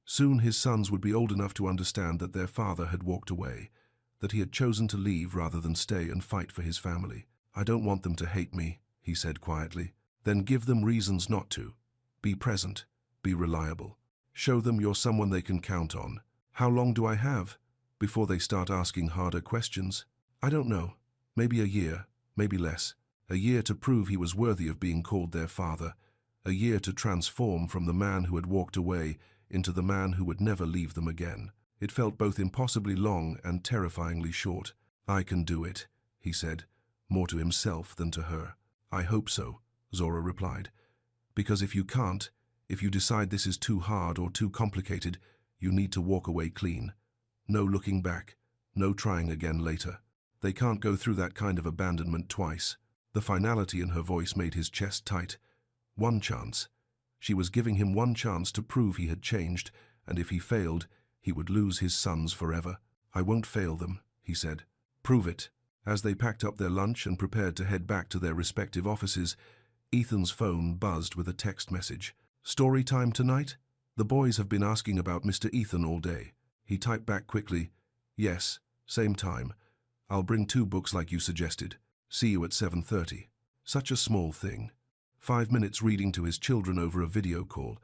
A: Soon his sons would be old enough to understand that their father had walked away, that he had chosen to leave rather than stay and fight for his family. I don't want them to hate me, he said quietly. Then give them reasons not to. Be present. Be reliable. Show them you're someone they can count on. How long do I have before they start asking harder questions? I don't know. Maybe a year, maybe less. A year to prove he was worthy of being called their father. A year to transform from the man who had walked away into the man who would never leave them again. It felt both impossibly long and terrifyingly short. I can do it, he said, more to himself than to her. I hope so, Zora replied. Because if you can't, if you decide this is too hard or too complicated, you need to walk away clean. No looking back, no trying again later. They can't go through that kind of abandonment twice. The finality in her voice made his chest tight. One chance. She was giving him one chance to prove he had changed, and if he failed, he would lose his sons forever. I won't fail them, he said. Prove it. As they packed up their lunch and prepared to head back to their respective offices, Ethan's phone buzzed with a text message. Story time tonight? The boys have been asking about Mr. Ethan all day. He typed back quickly. Yes, same time. I'll bring 2 books like you suggested. See you at 7:30. Such a small thing. 5 minutes reading to his children over a video call,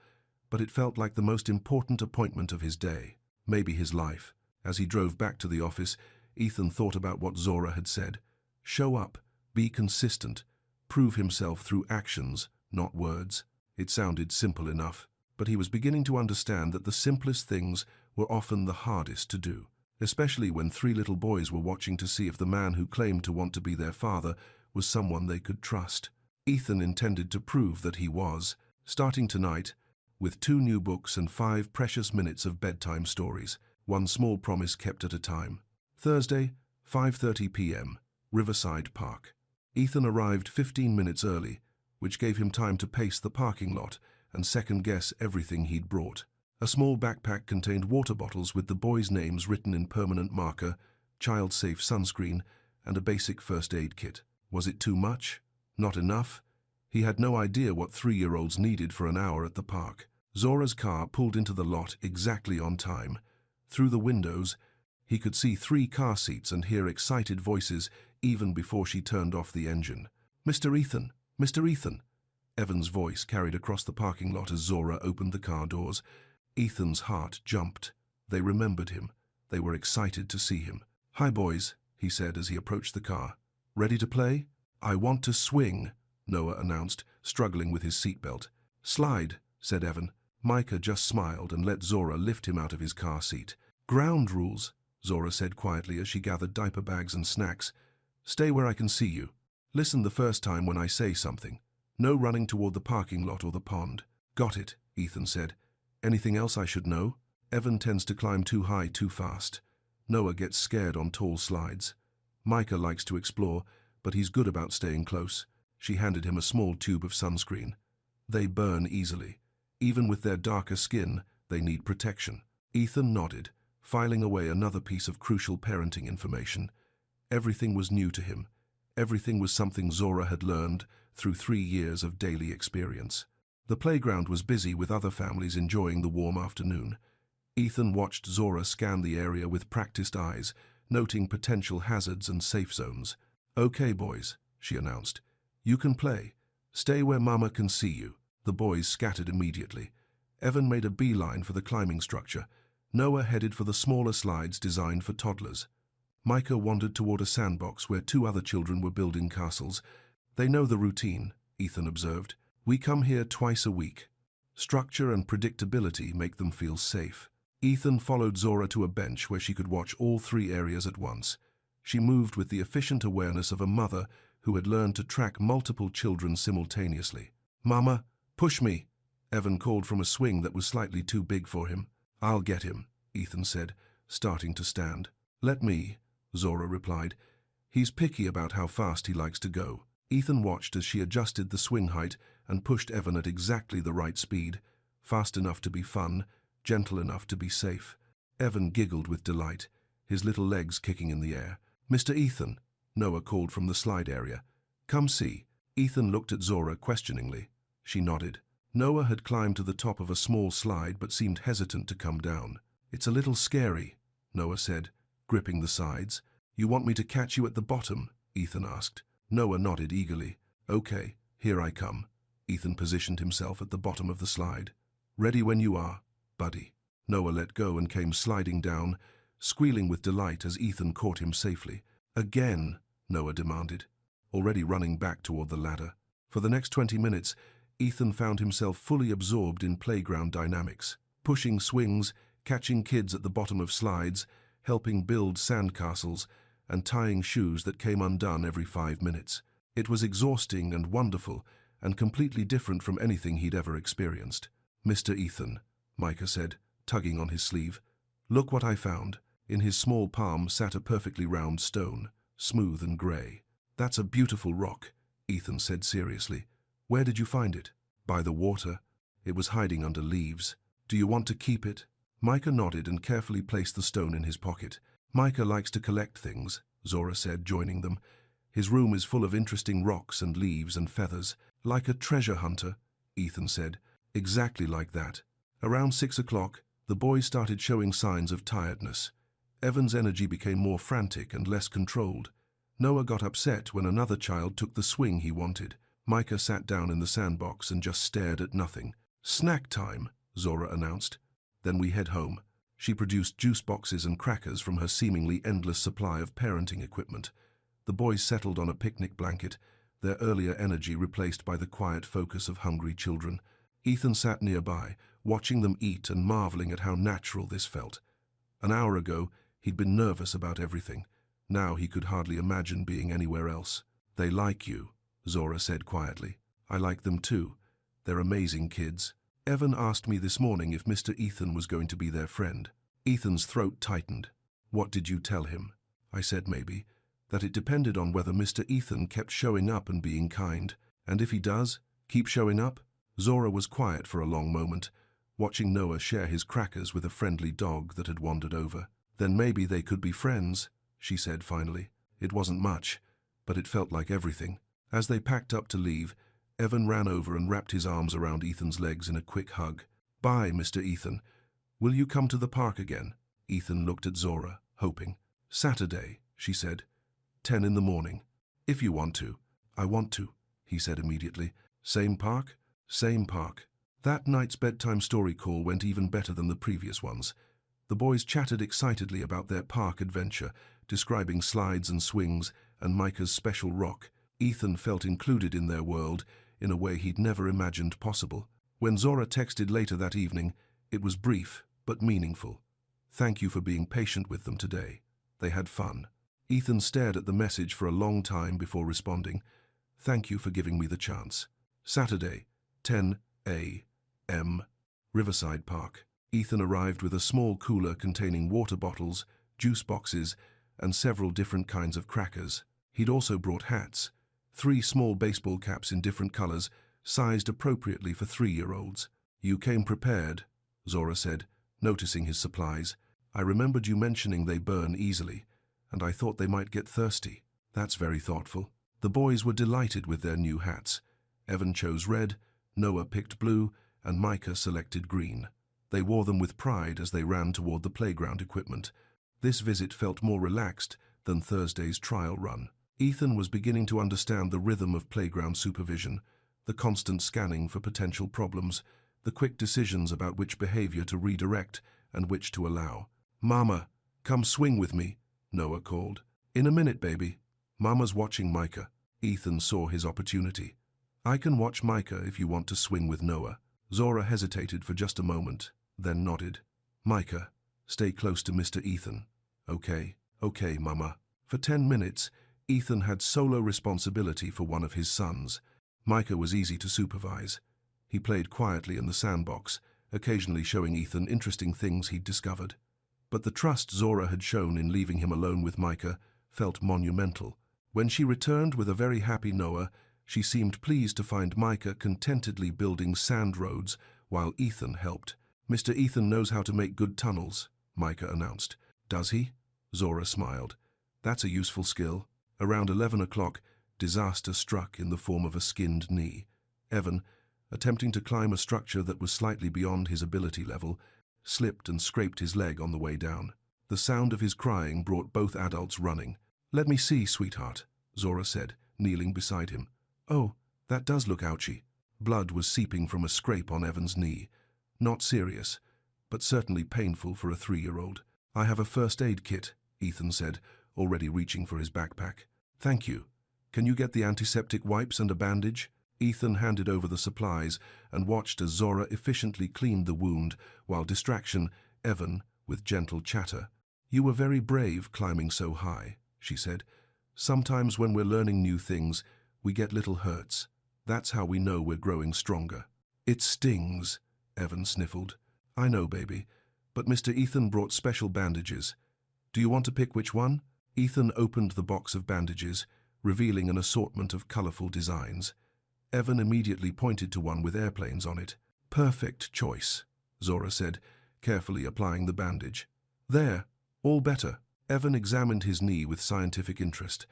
A: but it felt like the most important appointment of his day, maybe his life. As he drove back to the office, Ethan thought about what Zora had said. Show up, be consistent, prove himself through actions, not words. It sounded simple enough, but he was beginning to understand that the simplest things were often the hardest to do, especially when 3 little boys were watching to see if the man who claimed to want to be their father was someone they could trust. Ethan intended to prove that he was, starting tonight, with 2 new books and 5 precious minutes of bedtime stories, one small promise kept at a time. Thursday, 5:30 p.m., Riverside Park. Ethan arrived 15 minutes early, which gave him time to pace the parking lot and second-guess everything he'd brought. A small backpack contained water bottles with the boys' names written in permanent marker, child-safe sunscreen, and a basic first aid kit. Was it too much? Not enough? He had no idea what 3-year-olds needed for an hour at the park. Zora's car pulled into the lot exactly on time. Through the windows, he could see 3 car seats and hear excited voices even before she turned off the engine. "Mr. Ethan! Mr. Ethan!" Evan's voice carried across the parking lot as Zora opened the car doors. Ethan's heart jumped. They remembered him. They were excited to see him. "Hi, boys," he said as he approached the car. "Ready to play?" "I want to swing," Noah announced, struggling with his seatbelt. "Slide," said Evan. Micah just smiled and let Zora lift him out of his car seat. "Ground rules," Zora said quietly as she gathered diaper bags and snacks. "Stay where I can see you. Listen the first time when I say something. No running toward the parking lot or the pond." "Got it," Ethan said. "Anything else I should know?" "Evan tends to climb too high too fast. Noah gets scared on tall slides. Micah likes to explore, but he's good about staying close." She handed him a small tube of sunscreen. "They burn easily. Even with their darker skin, they need protection." Ethan nodded, filing away another piece of crucial parenting information. Everything was new to him. Everything was something Zora had learned through 3 years of daily experience. The playground was busy with other families enjoying the warm afternoon. Ethan watched Zora scan the area with practiced eyes, noting potential hazards and safe zones. "Okay, boys," she announced. "You can play. Stay where Mama can see you." The boys scattered immediately. Evan made a beeline for the climbing structure. Noah headed for the smaller slides designed for toddlers. Micah wandered toward a sandbox where 2 other children were building castles. "They know the routine," Ethan observed. "We come here twice a week. Structure and predictability make them feel safe." Ethan followed Zora to a bench where she could watch all 3 areas at once. She moved with the efficient awareness of a mother who had learned to track multiple children simultaneously. "Mama, push me," Evan called from a swing that was slightly too big for him. "I'll get him," Ethan said, starting to stand. "Let me," Zora replied. "He's picky about how fast he likes to go." Ethan watched as she adjusted the swing height and pushed Evan at exactly the right speed, fast enough to be fun, gentle enough to be safe. Evan giggled with delight, his little legs kicking in the air. "Mr. Ethan," Noah called from the slide area. "Come see." Ethan looked at Zora questioningly. She nodded. Noah had climbed to the top of a small slide but seemed hesitant to come down. "It's a little scary," Noah said, gripping the sides. "You want me to catch you at the bottom?" Ethan asked. Noah nodded eagerly. "Okay, here I come." Ethan positioned himself at the bottom of the slide. "Ready when you are, buddy." Noah let go and came sliding down, squealing with delight as Ethan caught him safely. "Again," Noah demanded, already running back toward the ladder. For the next 20 minutes, Ethan found himself fully absorbed in playground dynamics, pushing swings, catching kids at the bottom of slides, helping build sandcastles, and tying shoes that came undone every 5 minutes. It was exhausting and wonderful, and completely different from anything he'd ever experienced. "Mr. Ethan," Micah said, tugging on his sleeve. "Look what I found." In his small palm sat a perfectly round stone, smooth and grey. "That's a beautiful rock," Ethan said seriously. "Where did you find it?" "By the water. It was hiding under leaves. Do you want to keep it?" Micah nodded and carefully placed the stone in his pocket. "Micah likes to collect things," Zora said, joining them. "His room is full of interesting rocks and leaves and feathers." "Like a treasure hunter," Ethan said. "Exactly like that." Around 6 o'clock, the boys started showing signs of tiredness. Evan's energy became more frantic and less controlled. Noah got upset when another child took the swing he wanted. Micah sat down in the sandbox and just stared at nothing. "Snack time," Zora announced. "Then we head home." She produced juice boxes and crackers from her seemingly endless supply of parenting equipment. The boys settled on a picnic blanket, their earlier energy replaced by the quiet focus of hungry children. Ethan sat nearby, watching them eat and marveling at how natural this felt. An hour ago, he'd been nervous about everything. Now he could hardly imagine being anywhere else. "They like you," Zora said quietly. "I like them too. They're amazing kids. Evan asked me this morning if Mr. Ethan was going to be their friend." Ethan's throat tightened. "What did you tell him?" I said maybe, that it depended on whether Mr. Ethan kept showing up and being kind. "And if he does, keep showing up?" Zora was quiet for a long moment, watching Noah share his crackers with a friendly dog that had wandered over. Then maybe they could be friends, she said finally. It wasn't much, but it felt like everything. As they packed up to leave, Evan ran over and wrapped his arms around Ethan's legs in a quick hug. "Bye, Mr. Ethan. Will you come to the park again?" Ethan looked at Zora, hoping. "Saturday," she said. 10 in the morning. "If you want to." "I want to," he said immediately. "Same park?" "Same park." That night's bedtime story call went even better than the previous ones. The boys chatted excitedly about their park adventure, describing slides and swings and Micah's special rock. Ethan felt included in their world in a way he'd never imagined possible. When Zora texted later that evening, it was brief but meaningful. "Thank you for being patient with them today. They had fun." Ethan stared at the message for a long time before responding. "Thank you for giving me the chance." Saturday, 10 a.m. Riverside Park. Ethan arrived with a small cooler containing water bottles, juice boxes, and several different kinds of crackers. He'd also brought hats, 3 small baseball caps in different colors, sized appropriately for 3-year-olds. "You came prepared," Zora said, noticing his supplies. "I remembered you mentioning they burn easily, and I thought they might get thirsty." "That's very thoughtful." The boys were delighted with their new hats. Evan chose red, Noah picked blue, and Micah selected green. They wore them with pride as they ran toward the playground equipment. This visit felt more relaxed than Thursday's trial run. Ethan was beginning to understand the rhythm of playground supervision, the constant scanning for potential problems, the quick decisions about which behavior to redirect and which to allow. "Mama, come swing with me," Noah called. "In a minute, baby." "Mama's watching Micah." Ethan saw his opportunity. "I can watch Micah if you want to swing with Noah." Zora hesitated for just a moment, then nodded. "Micah, stay close to Mr. Ethan." "Okay, okay, Mama." For 10 minutes, Ethan had solo responsibility for one of his sons. Micah was easy to supervise. He played quietly in the sandbox, occasionally showing Ethan interesting things he'd discovered. But the trust Zora had shown in leaving him alone with Micah felt monumental. When she returned with a very happy Noah, she seemed pleased to find Micah contentedly building sand roads while Ethan helped. "Mr. Ethan knows how to make good tunnels," Micah announced. "Does he?" Zora smiled. "That's a useful skill." Around 11 o'clock, disaster struck in the form of a skinned knee. Evan, attempting to climb a structure that was slightly beyond his ability level, slipped and scraped his leg on the way down. The sound of his crying brought both adults running. "Let me see, sweetheart," Zora said, kneeling beside him. "Oh, that does look ouchy." Blood was seeping from a scrape on Evan's knee. Not serious, but certainly painful for a 3-year-old. "I have a first aid kit," Ethan said, already reaching for his backpack. "Thank you. Can you get the antiseptic wipes and a bandage?" Ethan handed over the supplies and watched as Zora efficiently cleaned the wound, while distraction, Evan, with gentle chatter. "You were very brave climbing so high," she said. "Sometimes when we're learning new things, we get little hurts. That's how we know we're growing stronger." "It stings," Evan sniffled. "I know, baby, but Mr. Ethan brought special bandages. Do you want to pick which one?" Ethan opened the box of bandages, revealing an assortment of colorful designs. Evan immediately pointed to one with airplanes on it. "Perfect choice," Zora said, carefully applying the bandage. "There, all better." Evan examined his knee with scientific interest.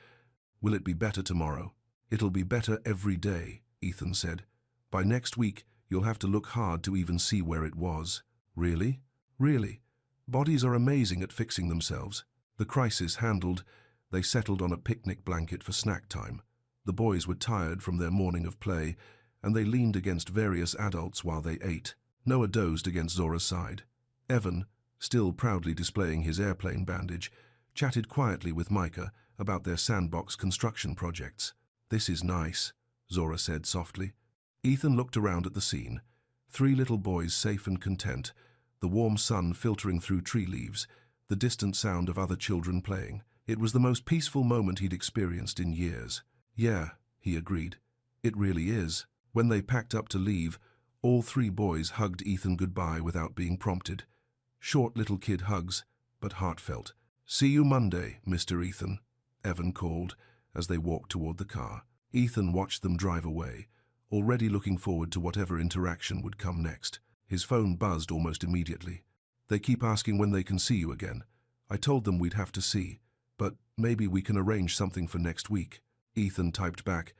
A: "Will it be better tomorrow?" "It'll be better every day," Ethan said. "By next week, you'll have to look hard to even see where it was." "Really?" "Really. Bodies are amazing at fixing themselves." The crisis handled, they settled on a picnic blanket for snack time. The boys were tired from their morning of play, and they leaned against various adults while they ate. Noah dozed against Zora's side. Evan, still proudly displaying his airplane bandage, chatted quietly with Micah about their sandbox construction projects. "This is nice," Zora said softly. Ethan looked around at the scene. 3 little boys safe and content, the warm sun filtering through tree leaves, the distant sound of other children playing. It was the most peaceful moment he'd experienced in years. "Yeah," he agreed. "It really is." When they packed up to leave, all 3 boys hugged Ethan goodbye without being prompted. Short little kid hugs, but heartfelt. "See you Monday, Mr. Ethan," Evan called as they walked toward the car. Ethan watched them drive away, already looking forward to whatever interaction would come next. His phone buzzed almost immediately. "They keep asking when they can see you again. I told them we'd have to see, but maybe we can arrange something for next week." Ethan typed back,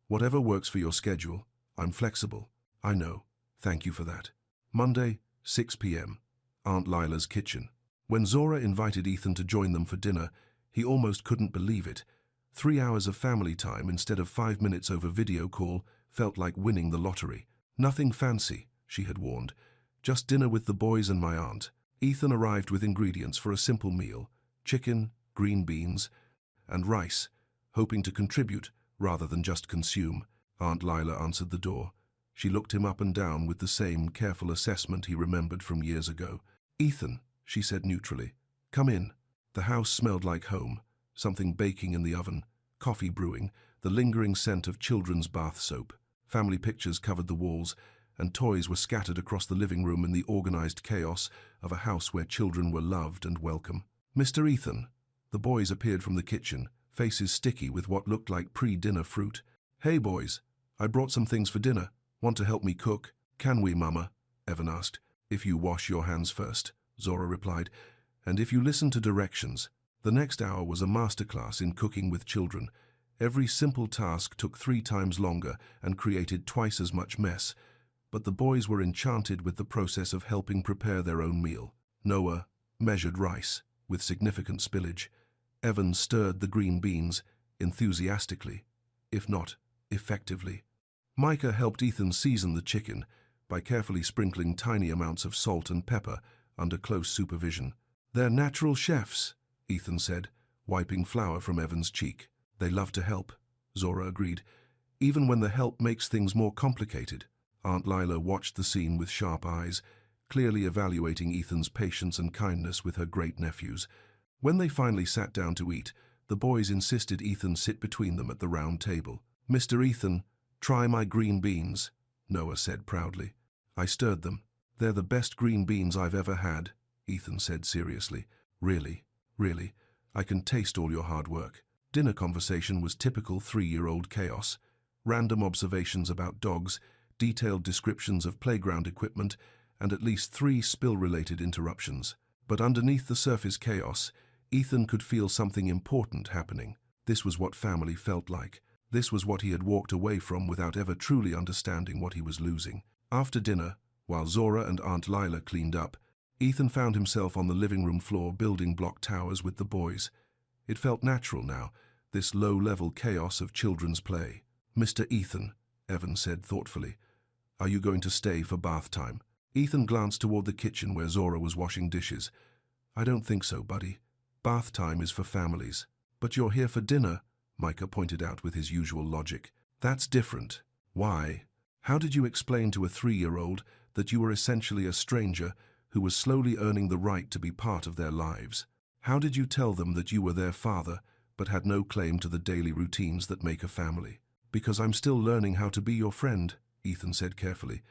A: "Whatever works for your schedule. I'm flexible." "I know. Thank you for that." Monday, 6 p.m. Aunt Lila's kitchen. When Zora invited Ethan to join them for dinner, he almost couldn't believe it. 3 hours of family time instead of 5 minutes over video call felt like winning the lottery. "Nothing fancy," she had warned. "Just dinner with the boys and my aunt." Ethan arrived with ingredients for a simple meal: chicken, green beans, and rice, hoping to contribute rather than just consume. Aunt Lila answered the door. She looked him up and down with the same careful assessment he remembered from years ago. "Ethan," she said neutrally, "come in." The house smelled like home, something baking in the oven, coffee brewing, the lingering scent of children's bath soap. Family pictures covered the walls, and toys were scattered across the living room in the organized chaos of a house where children were loved and welcome. "Mr. Ethan." The boys appeared from the kitchen, faces sticky with what looked like pre-dinner fruit. "Hey boys, I brought some things for dinner. Want to help me cook?" "Can we, Mama?" Evan asked. "If you wash your hands first," Zora replied, "and if you listen to directions." The next hour was a masterclass in cooking with children. Every simple task took 3 times longer and created twice as much mess, but the boys were enchanted with the process of helping prepare their own meal. Noah measured rice, with significant spillage. Evan stirred the green beans, enthusiastically, if not effectively. Micah helped Ethan season the chicken by carefully sprinkling tiny amounts of salt and pepper under close supervision. "They're natural chefs," Ethan said, wiping flour from Evan's cheek. "They love to help," Zora agreed, "even when the help makes things more complicated." Aunt Lila watched the scene with sharp eyes, clearly evaluating Ethan's patience and kindness with her great-nephews. When they finally sat down to eat, the boys insisted Ethan sit between them at the round table. "Mr. Ethan, try my green beans," Noah said proudly. "I stirred them. They're the best green beans I've ever had," Ethan said seriously. "Really, really, I can taste all your hard work." Dinner conversation was typical 3-year-old chaos. Random observations about dogs, detailed descriptions of playground equipment, and at least 3 spill-related interruptions. But underneath the surface chaos, Ethan could feel something important happening. This was what family felt like. This was what he had walked away from without ever truly understanding what he was losing. After dinner, while Zora and Aunt Lila cleaned up, Ethan found himself on the living room floor building block towers with the boys. It felt natural now, this low-level chaos of children's play. "Mr. Ethan," Evan said thoughtfully, "are you going to stay for bath time?" Ethan glanced toward the kitchen where Zora was washing dishes. "I don't think so, buddy. Bath time is for families." "But you're here for dinner," Micah pointed out with his usual logic. "That's different." "Why? How did you explain to a 3-year-old that you were essentially a stranger who was slowly earning the right to be part of their lives? How did you tell them that you were their father but had no claim to the daily routines that make a family?" "Because I'm still learning how to be your friend," Ethan said carefully.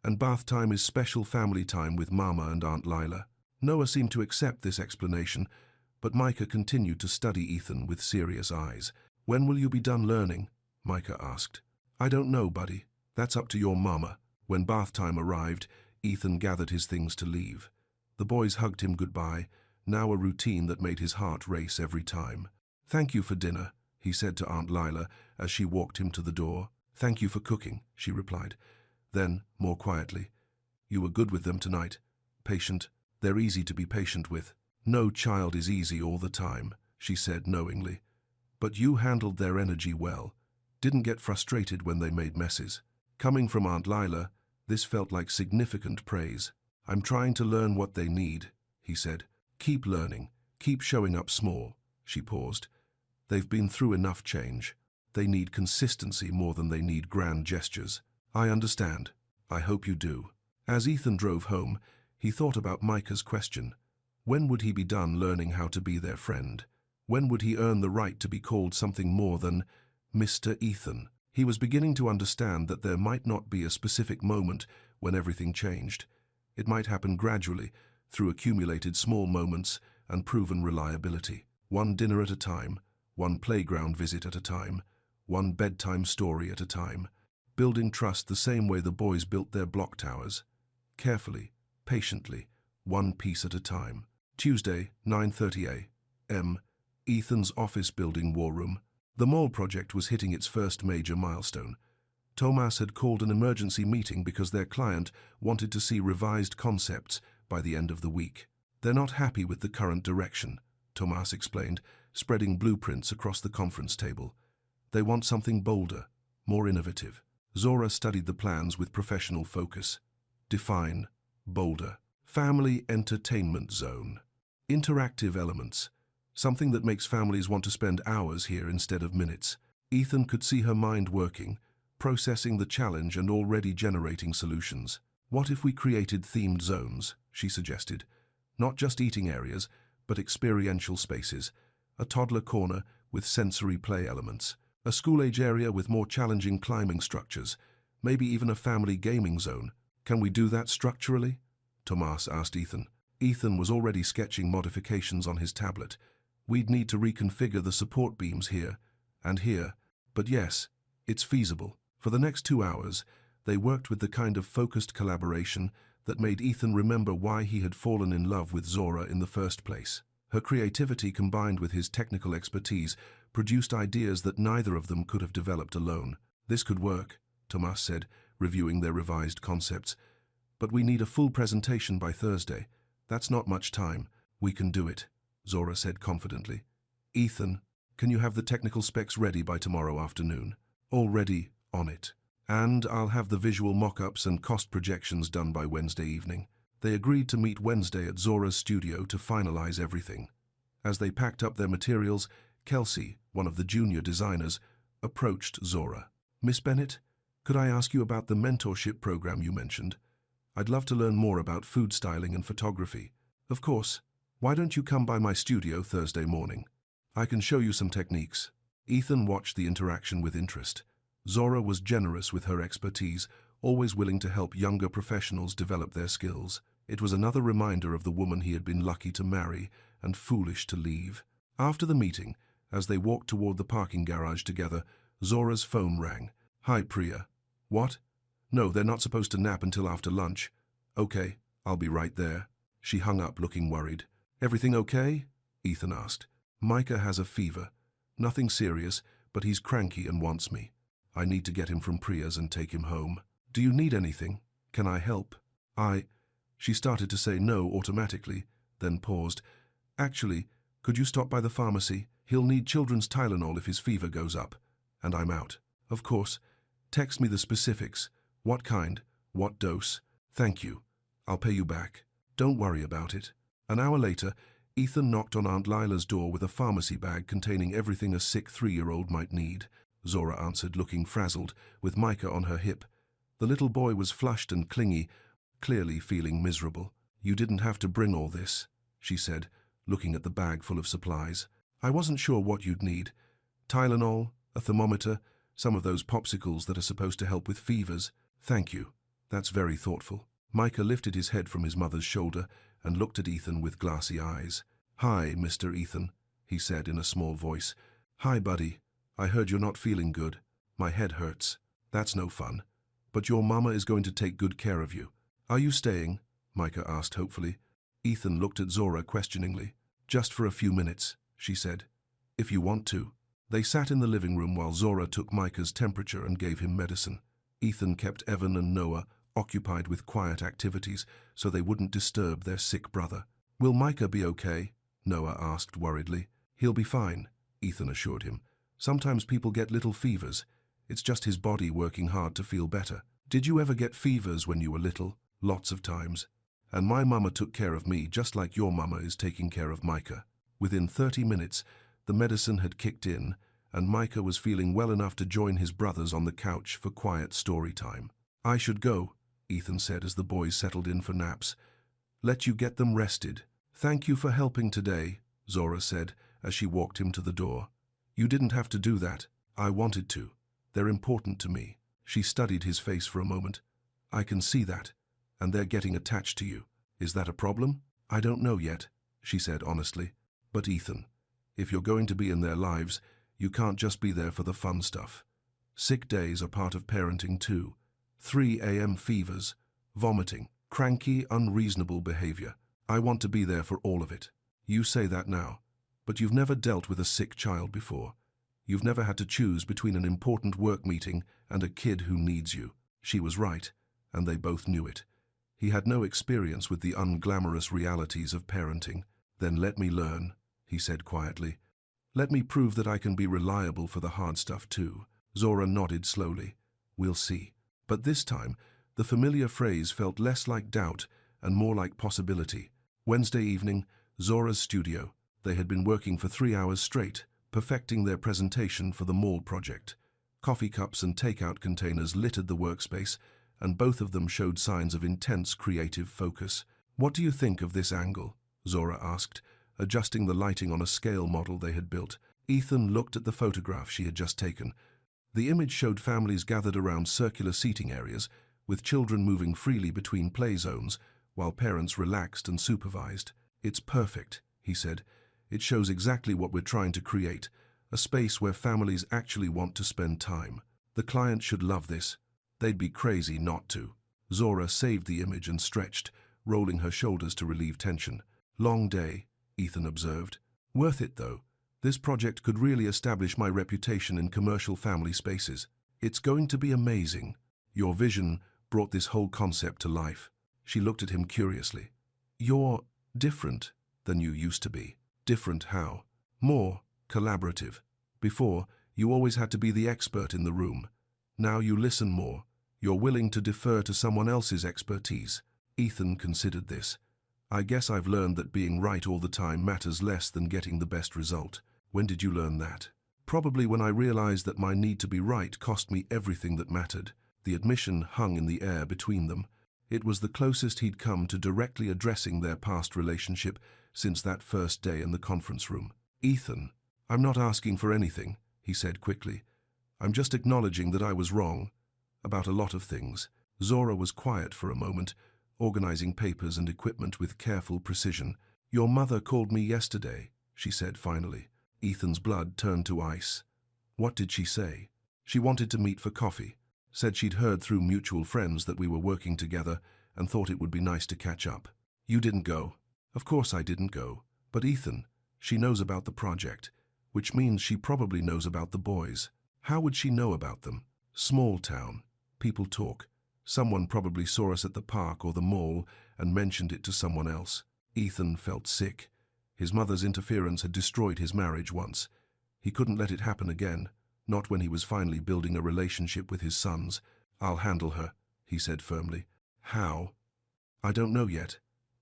A: "And bath time is special family time with Mama and Aunt Lila." Noah seemed to accept this explanation, but Micah continued to study Ethan with serious eyes. "When will you be done learning?" Micah asked. "I don't know, buddy. That's up to your mama." When bath time arrived, Ethan gathered his things to leave. The boys hugged him goodbye, now a routine that made his heart race every time. "Thank you for dinner," he said to Aunt Lila as she walked him to the door. "Thank you for cooking," she replied. Then, more quietly, "You were good with them tonight. Patient. They're easy to be patient with." "No child is easy all the time," she said knowingly. "But you handled their energy well. Didn't get frustrated when they made messes." Coming from Aunt Lila, this felt like significant praise. "I'm trying to learn what they need," he said. "Keep learning. Keep showing up small." She paused. "They've been through enough change. They need consistency more than they need grand gestures." "I understand. I hope you do." As Ethan drove home, he thought about Micah's question. When would he be done learning how to be their friend? When would he earn the right to be called something more than Mr. Ethan? He was beginning to understand that there might not be a specific moment when everything changed. It might happen gradually, through accumulated small moments and proven reliability. One dinner at a time, one playground visit at a time, one bedtime story at a time. building trust the same way the boys built their block towers. Carefully, patiently, one piece at a time. Tuesday, 9:30 a.m. Ethan's office building war room. The mall project was hitting its first major milestone. Tomas had called an emergency meeting because their client wanted to see revised concepts by the end of the week. They're not happy with the current direction, Tomas explained, spreading blueprints across the conference table. They want something bolder, more innovative. Zora studied the plans with professional focus. Define, bolder. Family entertainment zone. Interactive elements. Something that makes families want to spend hours here instead of minutes. Ethan could see her mind working, processing the challenge and already generating solutions. What if we created themed zones, she suggested. Not just eating areas, but experiential spaces. A toddler corner with sensory play elements. A school-age area with more challenging climbing structures. Maybe even a family gaming zone. Can we do that structurally? Tomas asked Ethan. Ethan was already sketching modifications on his tablet. We'd need to reconfigure the support beams here and here. But yes, it's feasible. For the next 2 hours, they worked with the kind of focused collaboration that made Ethan remember why he had fallen in love with Zora in the first place. Her creativity combined with his technical expertise produced ideas that neither of them could have developed alone. This could work, Tomas said, reviewing their revised concepts. But we need a full presentation by Thursday. That's not much time. We can do it, Zora said confidently. Ethan, can you have the technical specs ready by tomorrow afternoon? Already on it. And I'll have the visual mock-ups and cost projections done by Wednesday evening. They agreed to meet Wednesday at Zora's studio to finalize everything. As they packed up their materials, Kelsey, one of the junior designers, approached Zora. Miss Bennett, could I ask you about the mentorship program you mentioned? I'd love to learn more about food styling and photography. Of course. Why don't you come by my studio Thursday morning? I can show you some techniques. Ethan watched the interaction with interest. Zora was generous with her expertise, always willing to help younger professionals develop their skills. It was another reminder of the woman he had been lucky to marry and foolish to leave. After the meeting, as they walked toward the parking garage together, Zora's phone rang. Hi, Priya. What? No, they're not supposed to nap until after lunch. Okay, I'll be right there. She hung up looking worried. Everything okay? Ethan asked. Micah has a fever. Nothing serious, but he's cranky and wants me. I need to get him from Priya's and take him home. Do you need anything? Can I help? She started to say no automatically, then paused. Actually, could you stop by the pharmacy? He'll need children's Tylenol if his fever goes up. And I'm out. Of course. Text me the specifics. What kind? What dose? Thank you. I'll pay you back. Don't worry about it. An hour later, Ethan knocked on Aunt Lila's door with a pharmacy bag containing everything a sick 3-year-old might need. Zora answered, looking frazzled, with Micah on her hip. The little boy was flushed and clingy, clearly feeling miserable. You didn't have to bring all this, she said, looking at the bag full of supplies. I wasn't sure what you'd need. Tylenol, a thermometer, some of those popsicles that are supposed to help with fevers. Thank you. That's very thoughtful. Micah lifted his head from his mother's shoulder and looked at Ethan with glassy eyes. Hi, Mr. Ethan, he said in a small voice. Hi, buddy. I heard you're not feeling good. My head hurts. That's no fun. But your mama is going to take good care of you. Are you staying? Micah asked hopefully. Ethan looked at Zora questioningly. Just for a few minutes, she said. If you want to. They sat in the living room while Zora took Micah's temperature and gave him medicine. Ethan kept Evan and Noah occupied with quiet activities so they wouldn't disturb their sick brother. Will Micah be okay? Noah asked worriedly. He'll be fine, Ethan assured him. Sometimes people get little fevers. It's just his body working hard to feel better. Did you ever get fevers when you were little? Lots of times. And my mama took care of me just like your mama is taking care of Micah. Within 30 minutes, the medicine had kicked in, and Micah was feeling well enough to join his brothers on the couch for quiet story time. I should go, Ethan said as the boys settled in for naps. Let you get them rested. Thank you for helping today, Zora said as she walked him to the door. You didn't have to do that. I wanted to. They're important to me. She studied his face for a moment. I can see that. And they're getting attached to you. Is that a problem? I don't know yet, she said honestly. But Ethan, if you're going to be in their lives, you can't just be there for the fun stuff. Sick days are part of parenting too. 3 a.m. fevers, vomiting, cranky, unreasonable behavior. I want to be there for all of it. You say that now, but you've never dealt with a sick child before. You've never had to choose between an important work meeting and a kid who needs you. She was right, and they both knew it. He had no experience with the unglamorous realities of parenting. Then let me learn, he said quietly. Let me prove that I can be reliable for the hard stuff too. Zora nodded slowly. We'll see. But this time, the familiar phrase felt less like doubt and more like possibility. Wednesday evening, Zora's studio. They had been working for 3 hours straight, perfecting their presentation for the mall project. Coffee cups and takeout containers littered the workspace, and both of them showed signs of intense creative focus. What do you think of this angle? Zora asked, adjusting the lighting on a scale model they had built. Ethan looked at the photograph she had just taken. The image showed families gathered around circular seating areas, with children moving freely between play zones, while parents relaxed and supervised. It's perfect, he said. It shows exactly what we're trying to create, a space where families actually want to spend time. The client should love this. They'd be crazy not to. Zora saved the image and stretched, rolling her shoulders to relieve tension. Long day, Ethan observed. Worth it, though. This project could really establish my reputation in commercial family spaces. It's going to be amazing. Your vision brought this whole concept to life. She looked at him curiously. You're different than you used to be. Different how? More collaborative. Before, you always had to be the expert in the room. Now you listen more. You're willing to defer to someone else's expertise. Ethan considered this. I guess I've learned that being right all the time matters less than getting the best result. When did you learn that? Probably when I realized that my need to be right cost me everything that mattered. The admission hung in the air between them. It was the closest he'd come to directly addressing their past relationship since that first day in the conference room. Ethan, I'm not asking for anything, he said quickly. I'm just acknowledging that I was wrong about a lot of things. Zora was quiet for a moment, organizing papers and equipment with careful precision. Your mother called me yesterday, she said finally. Ethan's blood turned to ice. What did she say? She wanted to meet for coffee. Said she'd heard through mutual friends that we were working together and thought it would be nice to catch up. You didn't go. Of course I didn't go. But Ethan, she knows about the project, which means she probably knows about the boys. How would she know about them? Small town. People talk. Someone probably saw us at the park or the mall and mentioned it to someone else. Ethan felt sick. His mother's interference had destroyed his marriage once. He couldn't let it happen again, not when he was finally building a relationship with his sons. I'll handle her, he said firmly. How? I don't know yet,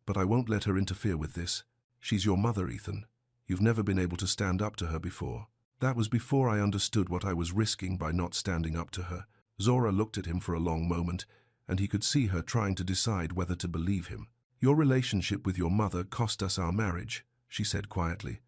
A: but I won't let her interfere with this. She's your mother, Ethan. You've never been able to stand up to her before. That was before I understood what I was risking by not standing up to her. Zora looked at him for a long moment, and he could see her trying to decide whether to believe him. Your relationship with your mother cost us our marriage, she said quietly.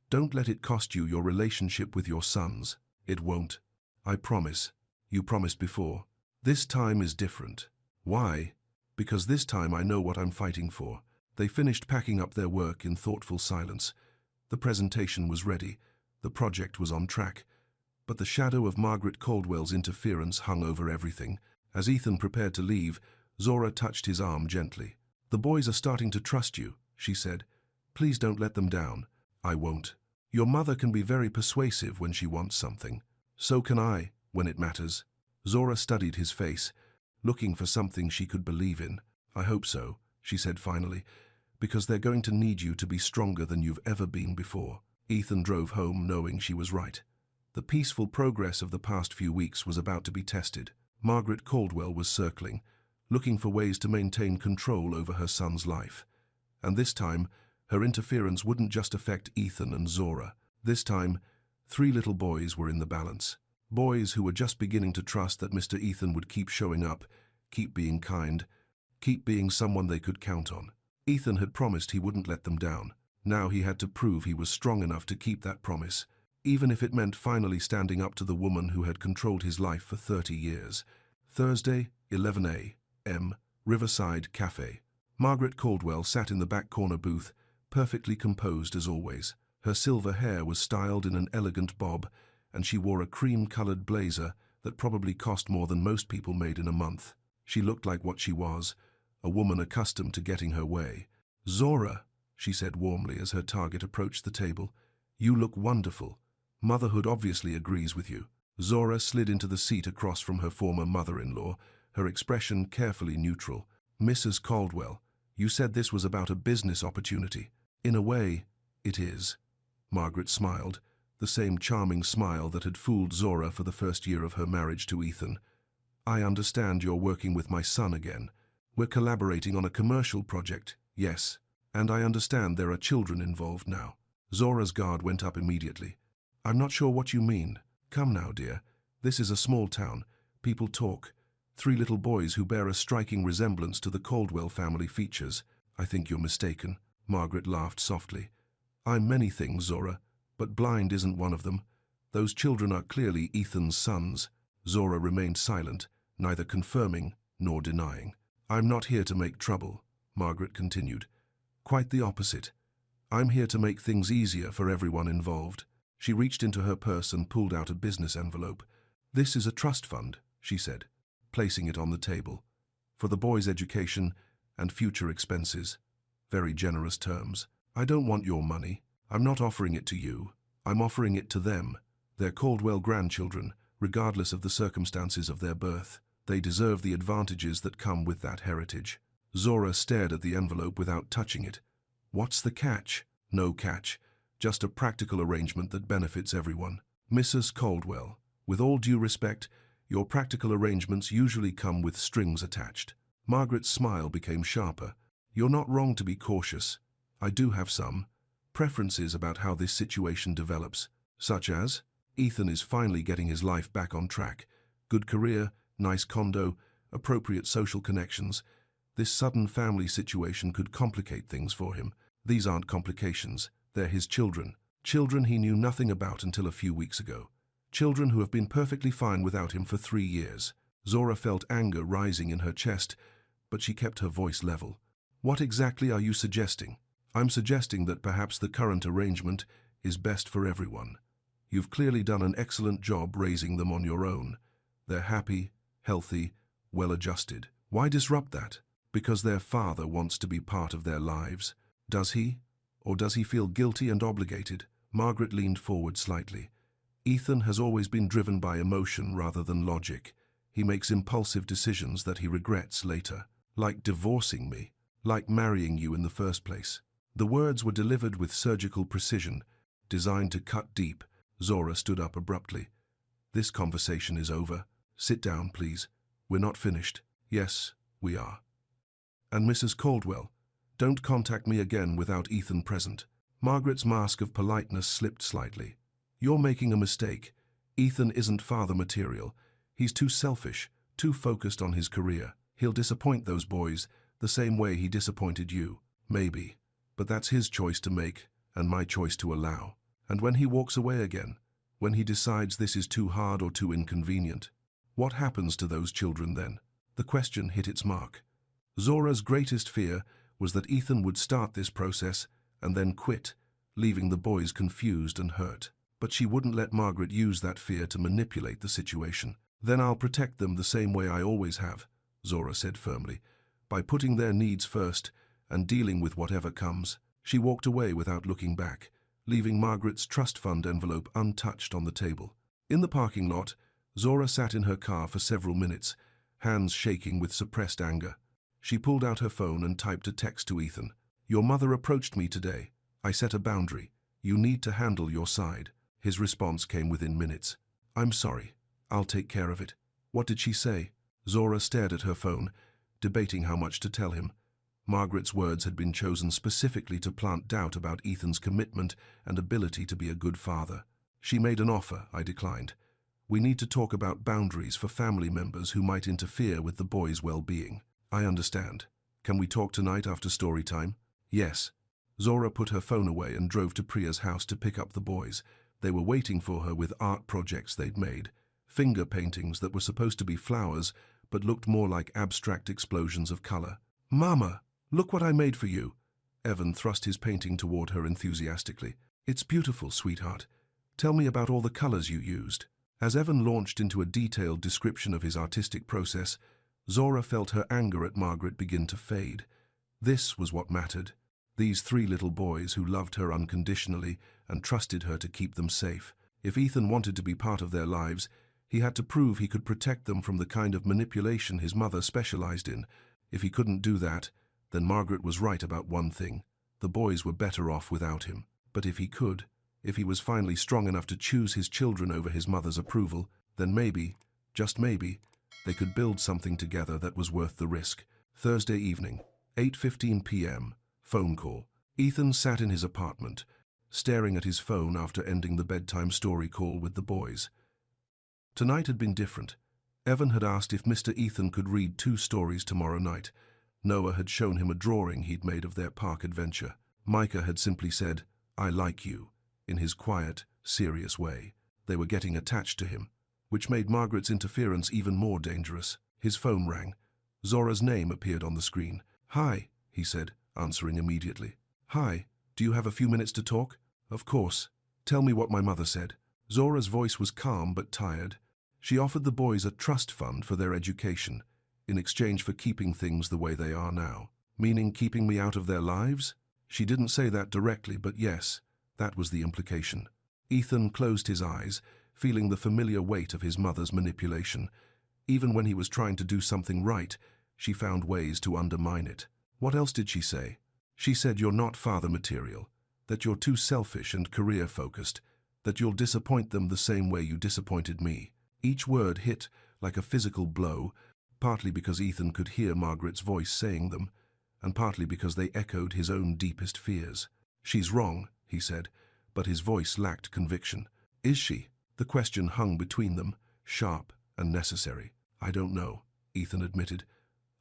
A: Don't let it cost you your relationship with your sons. It won't. I promise. You promised before. This time is different. Why? Because this time I know what I'm fighting for. They finished packing up their work in thoughtful silence. The presentation was ready. The project was on track. But the shadow of Margaret Caldwell's interference hung over everything. As Ethan prepared to leave, Zora touched his arm gently. The boys are starting to trust you, she said. Please don't let them down. I won't. Your mother can be very persuasive when she wants something. So can I, when it matters. Zora studied his face, looking for something she could believe in. I hope so, she said finally, because they're going to need you to be stronger than you've ever been before. Ethan drove home knowing she was right. The peaceful progress of the past few weeks was about to be tested. Margaret Caldwell was circling, looking for ways to maintain control over her son's life. And this time, her interference wouldn't just affect Ethan and Zora. This time, 3 little boys were in the balance. Boys who were just beginning to trust that Mr. Ethan would keep showing up, keep being kind, keep being someone they could count on. Ethan had promised he wouldn't let them down. Now he had to prove he was strong enough to keep that promise, even if it meant finally standing up to the woman who had controlled his life for 30 years. Thursday, 11 a.m., Riverside Cafe. Margaret Caldwell sat in the back corner booth, perfectly composed as always. Her silver hair was styled in an elegant bob, and she wore a cream-colored blazer that probably cost more than most people made in a month. She looked like what she was, a woman accustomed to getting her way. "Zora," she said warmly as her target approached the table, "you look wonderful. Motherhood obviously agrees with you." Zora slid into the seat across from her former mother-in-law, her expression carefully neutral. "Mrs. Caldwell, you said this was about a business opportunity." "In a way, it is." Margaret smiled, the same charming smile that had fooled Zora for the first year of her marriage to Ethan. "I understand you're working with my son again. We're collaborating on a commercial project, yes, and I understand there are children involved now." Zora's guard went up immediately. "I'm not sure what you mean. Come now, dear. This is a small town. People talk. 3 little boys who bear a striking resemblance to the Caldwell family features. I think you're mistaken." Margaret laughed softly. "I'm many things, Zora, but blind isn't one of them. Those children are clearly Ethan's sons." Zora remained silent, neither confirming nor denying. "I'm not here to make trouble," Margaret continued. "Quite the opposite. I'm here to make things easier for everyone involved." She reached into her purse and pulled out a business envelope. "This is a trust fund," she said, placing it on the table, "for the boys' education and future expenses. Very generous terms. I don't want your money. I'm not offering it to you. I'm offering it to them. They're Caldwell grandchildren, regardless of the circumstances of their birth. They deserve the advantages that come with that heritage." Zora stared at the envelope without touching it. "What's the catch?" "No catch. Just a practical arrangement that benefits everyone. Mrs. Caldwell, with all due respect, your practical arrangements usually come with strings attached." Margaret's smile became sharper. "You're not wrong to be cautious. I do have some preferences about how this situation develops, such as Ethan is finally getting his life back on track. Good career, nice condo, appropriate social connections. This sudden family situation could complicate things for him. These aren't complications. They're his children. Children he knew nothing about until a few weeks ago. Children who have been perfectly fine without him for 3 years. Zora felt anger rising in her chest, but she kept her voice level. "What exactly are you suggesting?" "I'm suggesting that perhaps the current arrangement is best for everyone. You've clearly done an excellent job raising them on your own. They're happy, healthy, well-adjusted. Why disrupt that? Because their father wants to be part of their lives. Does he? Or does he feel guilty and obligated?" Margaret leaned forward slightly. "Ethan has always been driven by emotion rather than logic. He makes impulsive decisions that he regrets later. Like divorcing me. Like marrying you in the first place." The words were delivered with surgical precision, designed to cut deep. Zora stood up abruptly. "This conversation is over. Sit down, please. We're not finished." "Yes, we are. And Mrs. Caldwell, don't contact me again without Ethan present." Margaret's mask of politeness slipped slightly. "You're making a mistake. Ethan isn't father material. He's too selfish, too focused on his career. He'll disappoint those boys the same way he disappointed you. Maybe. But that's his choice to make, and my choice to allow. And when he walks away again, when he decides this is too hard or too inconvenient, what happens to those children then?" The question hit its mark. Zora's greatest fear was that Ethan would start this process and then quit, leaving the boys confused and hurt. But she wouldn't let Margaret use that fear to manipulate the situation. "Then I'll protect them the same way I always have," Zora said firmly, "by putting their needs first and dealing with whatever comes." She walked away without looking back, leaving Margaret's trust fund envelope untouched on the table. In the parking lot, Zora sat in her car for several minutes, hands shaking with suppressed anger. She pulled out her phone and typed a text to Ethan. "Your mother approached me today. I set a boundary. You need to handle your side." His response came within minutes. "I'm sorry. I'll take care of it." "What did she say?" Zora stared at her phone, debating how much to tell him. Margaret's words had been chosen specifically to plant doubt about Ethan's commitment and ability to be a good father. "She made an offer," I declined. "We need to talk about boundaries for family members who might interfere with the boys' well-being." "I understand. Can we talk tonight after story time?" "Yes." Zora put her phone away and drove to Priya's house to pick up the boys. They were waiting for her with art projects they'd made, finger paintings that were supposed to be flowers but looked more like abstract explosions of color. "Mama, look what I made for you." Evan thrust his painting toward her enthusiastically. "It's beautiful, sweetheart. Tell me about all the colors you used." As Evan launched into a detailed description of his artistic process, Zora felt her anger at Margaret begin to fade. This was what mattered. These three little boys who loved her unconditionally and trusted her to keep them safe. If Ethan wanted to be part of their lives, he had to prove he could protect them from the kind of manipulation his mother specialized in. If he couldn't do that, then Margaret was right about one thing. The boys were better off without him. But if he could, if he was finally strong enough to choose his children over his mother's approval, then maybe, just maybe, they could build something together that was worth the risk. Thursday evening, 8:15 p.m., phone call. Ethan sat in his apartment, staring at his phone after ending the bedtime story call with the boys. Tonight had been different. Evan had asked if Mr. Ethan could read 2 stories tomorrow night. Noah had shown him a drawing he'd made of their park adventure. Micah had simply said, "I like you," in his quiet, serious way. They were getting attached to him, which made Margaret's interference even more dangerous. His phone rang. Zora's name appeared on the screen. "Hi," he said, answering immediately. "Hi, do you have a few minutes to talk?" "Of course. Tell me what my mother said." Zora's voice was calm but tired. She offered the boys a trust fund for their education, in exchange for keeping things the way they are now. Meaning keeping me out of their lives? She didn't say that directly, but yes, that was the implication. Ethan closed his eyes, feeling the familiar weight of his mother's manipulation. Even when he was trying to do something right, she found ways to undermine it. What else did she say? She said you're not father material, that you're too selfish and career-focused, that you'll disappoint them the same way you disappointed me. Each word hit like a physical blow, partly because Ethan could hear Margaret's voice saying them, and partly because they echoed his own deepest fears. "She's wrong," he said, but his voice lacked conviction. "Is she?" The question hung between them, sharp and necessary. "I don't know," Ethan admitted.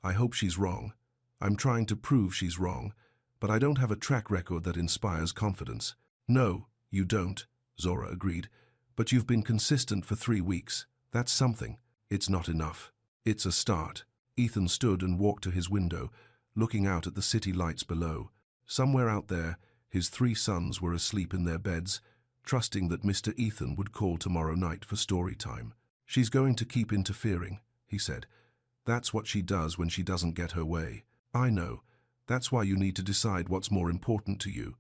A: "I hope she's wrong. I'm trying to prove she's wrong, but I don't have a track record that inspires confidence." "No, you don't," Zora agreed, "but you've been consistent for 3 weeks. That's something. It's not enough." "It's a start." Ethan stood and walked to his window, looking out at the city lights below. Somewhere out there, his 3 sons were asleep in their beds, trusting that Mr. Ethan would call tomorrow night for story time. "She's going to keep interfering," he said. "That's what she does when she doesn't get her way. I know. That's why you need to decide what's more important to you,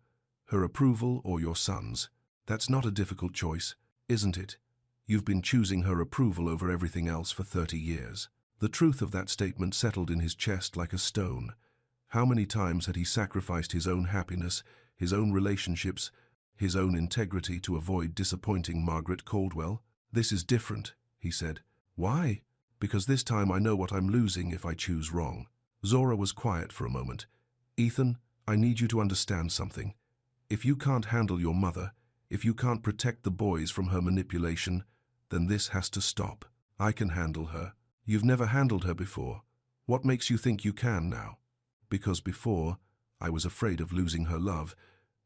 A: her approval or your sons. That's not a difficult choice, isn't it? You've been choosing her approval over everything else for 30 years. The truth of that statement settled in his chest like a stone. How many times had he sacrificed his own happiness, his own relationships, his own integrity to avoid disappointing Margaret Caldwell? "This is different," he said. "Why?" "Because this time I know what I'm losing if I choose wrong." Zora was quiet for a moment. "Ethan, I need you to understand something. If you can't handle your mother, if you can't protect the boys from her manipulation, then this has to stop. I can handle her. You've never handled her before. What makes you think you can now?" "Because before, I was afraid of losing her love.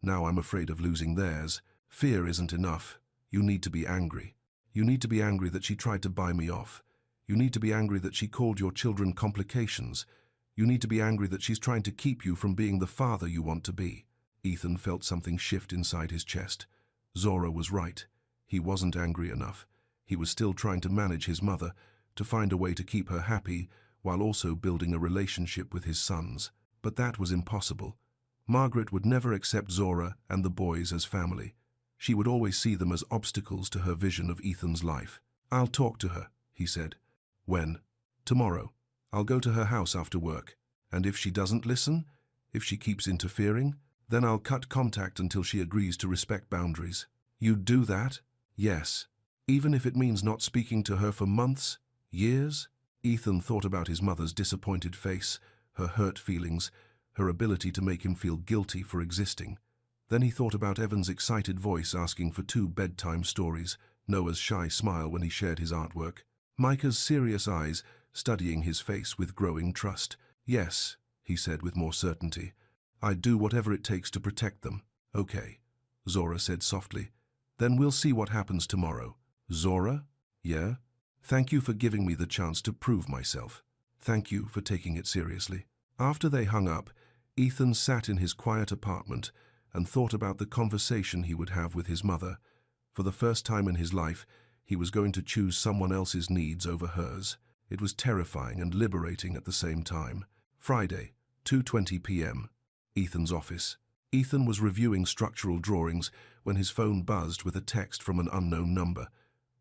A: Now I'm afraid of losing theirs. Fear isn't enough. You need to be angry. You need to be angry that she tried to buy me off. You need to be angry that she called your children complications. You need to be angry that she's trying to keep you from being the father you want to be." Ethan felt something shift inside his chest. Zora was right. He wasn't angry enough. He was still trying to manage his mother, to find a way to keep her happy, while also building a relationship with his sons. But that was impossible. Margaret would never accept Zora and the boys as family. She would always see them as obstacles to her vision of Ethan's life. "I'll talk to her," he said. "When?" "Tomorrow. I'll go to her house after work. And if she doesn't listen, if she keeps interfering, then I'll cut contact until she agrees to respect boundaries." "You'd do that?" "Yes. Even if it means not speaking to her for months, years?" Ethan thought about his mother's disappointed face, her hurt feelings, her ability to make him feel guilty for existing. Then he thought about Evan's excited voice asking for 2 bedtime stories, Noah's shy smile when he shared his artwork, Micah's serious eyes studying his face with growing trust. "Yes," he said with more certainty. "I'd do whatever it takes to protect them." "Okay," Zora said softly. "Then we'll see what happens tomorrow." "Zora?" "Yeah?" "Thank you for giving me the chance to prove myself. Thank you for taking it seriously." After they hung up, Ethan sat in his quiet apartment and thought about the conversation he would have with his mother. For the first time in his life, He was going to choose someone else's needs over hers. It was terrifying and liberating at the same time. Friday, 2:20 p.m. Ethan's office. Ethan was reviewing structural drawings when his phone buzzed with a text from an unknown number.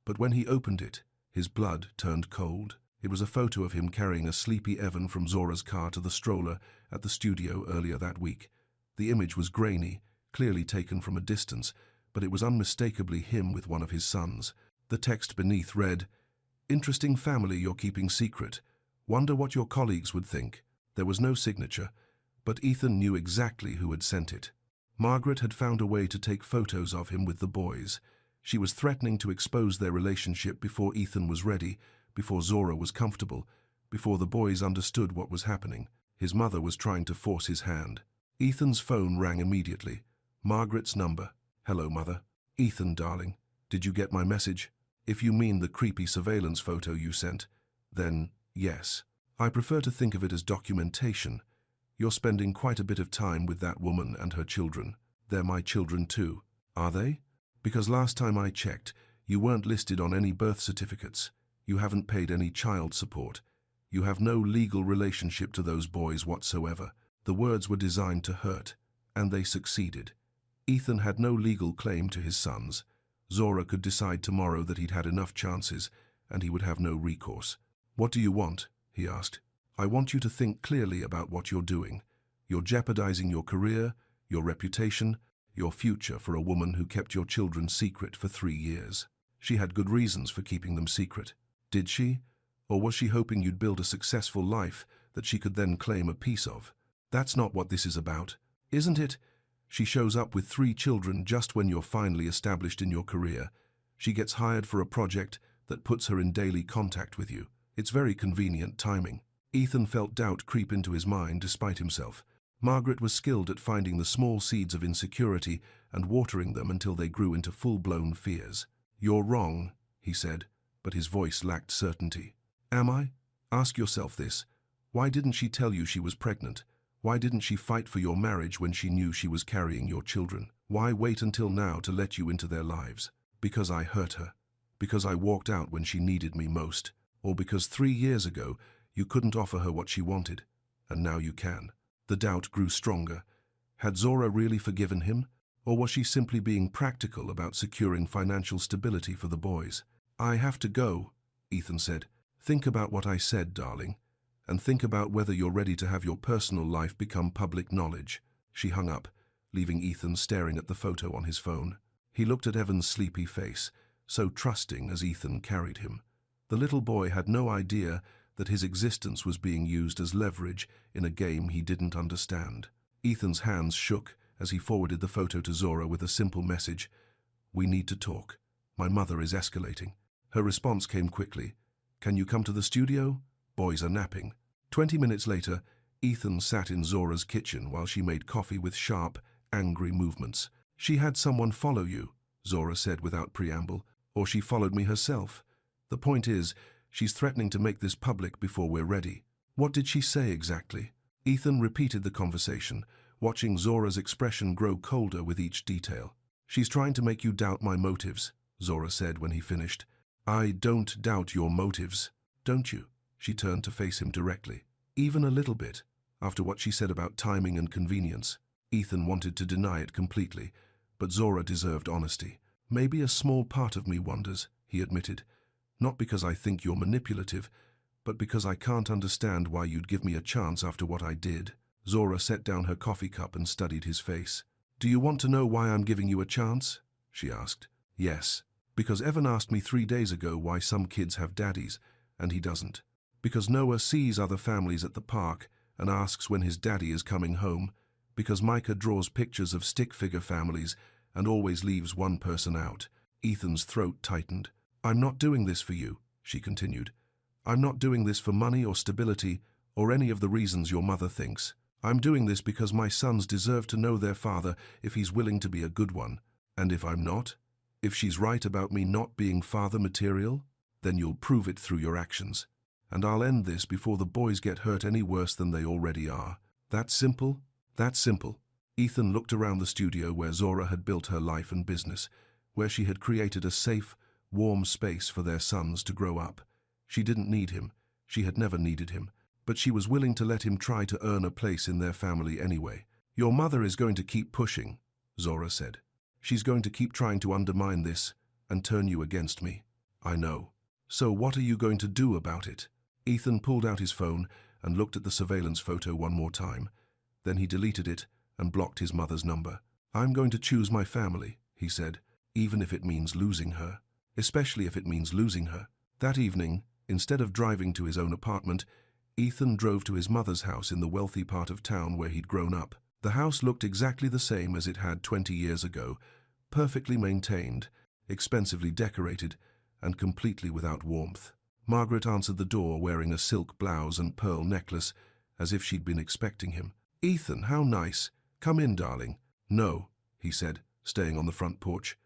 A: But when he opened it, his blood turned cold. It was a photo of him carrying a sleepy Evan from Zora's car to the stroller at the studio earlier that week. The image was grainy, clearly taken from a distance, but it was unmistakably him with one of his sons. The text beneath read, "Interesting family you're keeping secret. Wonder what your colleagues would think." There was no signature, but Ethan knew exactly who had sent it. Margaret had found a way to take photos of him with the boys. She was threatening to expose their relationship before Ethan was ready, before Zora was comfortable, before the boys understood what was happening. His mother was trying to force his hand. Ethan's phone rang immediately. Margaret's number. "Hello, Mother." "Ethan, darling, did you get my message? If you mean the creepy surveillance photo you sent, then yes. I prefer to think of it as documentation. You're spending quite a bit of time with that woman and her children. They're my children too. Are they? Because last time I checked, you weren't listed on any birth certificates. You haven't paid any child support. You have no legal relationship to those boys whatsoever." The words were designed to hurt, and they succeeded. Ethan had no legal claim to his sons. Zora could decide tomorrow that he'd had enough chances, and he would have no recourse. "What do you want?" he asked. "I want you to think clearly about what you're doing. You're jeopardizing your career, your reputation, your future for a woman who kept your children secret for 3 years. She had good reasons for keeping them secret. Did she? Or was she hoping you'd build a successful life that she could then claim a piece of? That's not what this is about, isn't it? She shows up with 3 children just when you're finally established in your career. She gets hired for a project that puts her in daily contact with you. It's very convenient timing." Ethan felt doubt creep into his mind despite himself. Margaret was skilled at finding the small seeds of insecurity and watering them until they grew into full-blown fears. "You're wrong," he said, but his voice lacked certainty. "Am I? Ask yourself this. Why didn't she tell you she was pregnant? Why didn't she fight for your marriage when she knew she was carrying your children? Why wait until now to let you into their lives? Because I hurt her? Because I walked out when she needed me most? Or because 3 years ago you couldn't offer her what she wanted, and now you can?" The doubt grew stronger. Had Zora really forgiven him, or was she simply being practical about securing financial stability for the boys? "I have to go," Ethan said. "Think about what I said, darling. And think about whether you're ready to have your personal life become public knowledge." She hung up, leaving Ethan staring at the photo on his phone. He looked at Evan's sleepy face, so trusting as Ethan carried him. The little boy had no idea that his existence was being used as leverage in a game he didn't understand. Ethan's hands shook as he forwarded the photo to Zora with a simple message. "We need to talk. My mother is escalating." Her response came quickly. "Can you come to the studio? Boys are napping." 20 minutes later, Ethan sat in Zora's kitchen while she made coffee with sharp, angry movements. "She had someone follow you," Zora said without preamble, "or she followed me herself. The point is, she's threatening to make this public before we're ready." "What did she say exactly?" Ethan repeated the conversation, watching Zora's expression grow colder with each detail. "She's trying to make you doubt my motives," Zora said when he finished. "I don't doubt your motives, don't you?" She turned to face him directly. "Even a little bit, after what she said about timing and convenience." Ethan wanted to deny it completely, but Zora deserved honesty. "Maybe a small part of me wonders," he admitted. "Not because I think you're manipulative, but because I can't understand why you'd give me a chance after what I did." Zora set down her coffee cup and studied his face. "Do you want to know why I'm giving you a chance?" she asked. "Yes. Because Evan asked me 3 days ago why some kids have daddies, and he doesn't. Because Noah sees other families at the park and asks when his daddy is coming home. Because Micah draws pictures of stick-figure families and always leaves one person out." Ethan's throat tightened. "I'm not doing this for you," she continued. "I'm not doing this for money or stability or any of the reasons your mother thinks. I'm doing this because my sons deserve to know their father if he's willing to be a good one. And if I'm not, if she's right about me not being father material, then you'll prove it through your actions. And I'll end this before the boys get hurt any worse than they already are. That simple? That simple." Ethan looked around the studio where Zora had built her life and business, where she had created a safe, warm space for their sons to grow up. She didn't need him. She had never needed him. But she was willing to let him try to earn a place in their family anyway. "Your mother is going to keep pushing," Zora said. "She's going to keep trying to undermine this and turn you against me." "I know. So what are you going to do about it?" Ethan pulled out his phone and looked at the surveillance photo one more time. Then he deleted it and blocked his mother's number. "I'm going to choose my family," he said, "even if it means losing her. Especially if it means losing her." That evening, instead of driving to his own apartment, Ethan drove to his mother's house in the wealthy part of town where he'd grown up. The house looked exactly the same as it had 20 years ago, perfectly maintained, expensively decorated, and completely without warmth. Margaret answered the door wearing a silk blouse and pearl necklace, as if she'd been expecting him. "Ethan, how nice. Come in, darling." "No," he said, staying on the front porch.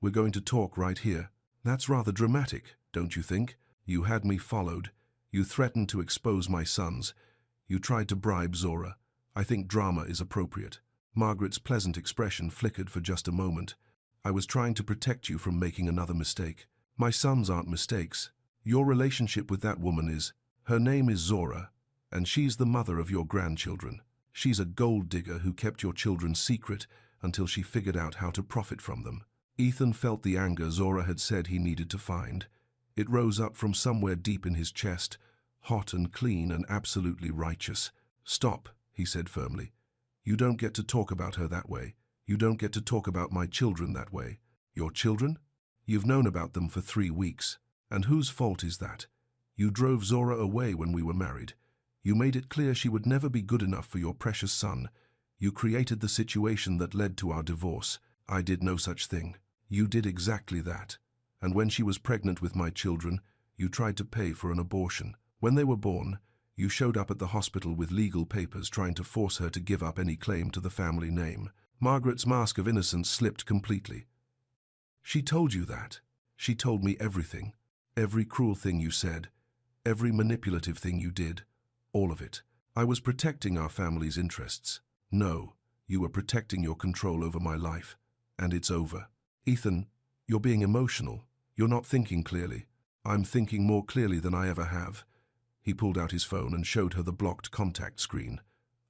A: "We're going to talk right here." "That's rather dramatic, don't you think? You had me followed. You threatened to expose my sons. You tried to bribe Zora. I think drama is appropriate." Margaret's pleasant expression flickered for just a moment. "I was trying to protect you from making another mistake." "My sons aren't mistakes. Your relationship with that woman is. Her name is Zora, and she's the mother of your grandchildren. She's a gold digger who kept your children secret until she figured out how to profit from them." Ethan felt the anger Zora had said he needed to find. It rose up from somewhere deep in his chest, hot and clean and absolutely righteous. "Stop," he said firmly. "You don't get to talk about her that way. You don't get to talk about my children that way." "Your children? You've known about them for 3 weeks. And whose fault is that? You drove Zora away when we were married. You made it clear she would never be good enough for your precious son. You created the situation that led to our divorce. I did no such thing. You did exactly that. And when she was pregnant with my children, you tried to pay for an abortion. When they were born, you showed up at the hospital with legal papers trying to force her to give up any claim to the family name." Margaret's mask of innocence slipped completely. "She told you that. She told me everything. Every cruel thing you said. Every manipulative thing you did. All of it. I was protecting our family's interests. No, you were protecting your control over my life. And it's over." "Ethan, you're being emotional. You're not thinking clearly." "I'm thinking more clearly than I ever have." He pulled out his phone and showed her the blocked contact screen.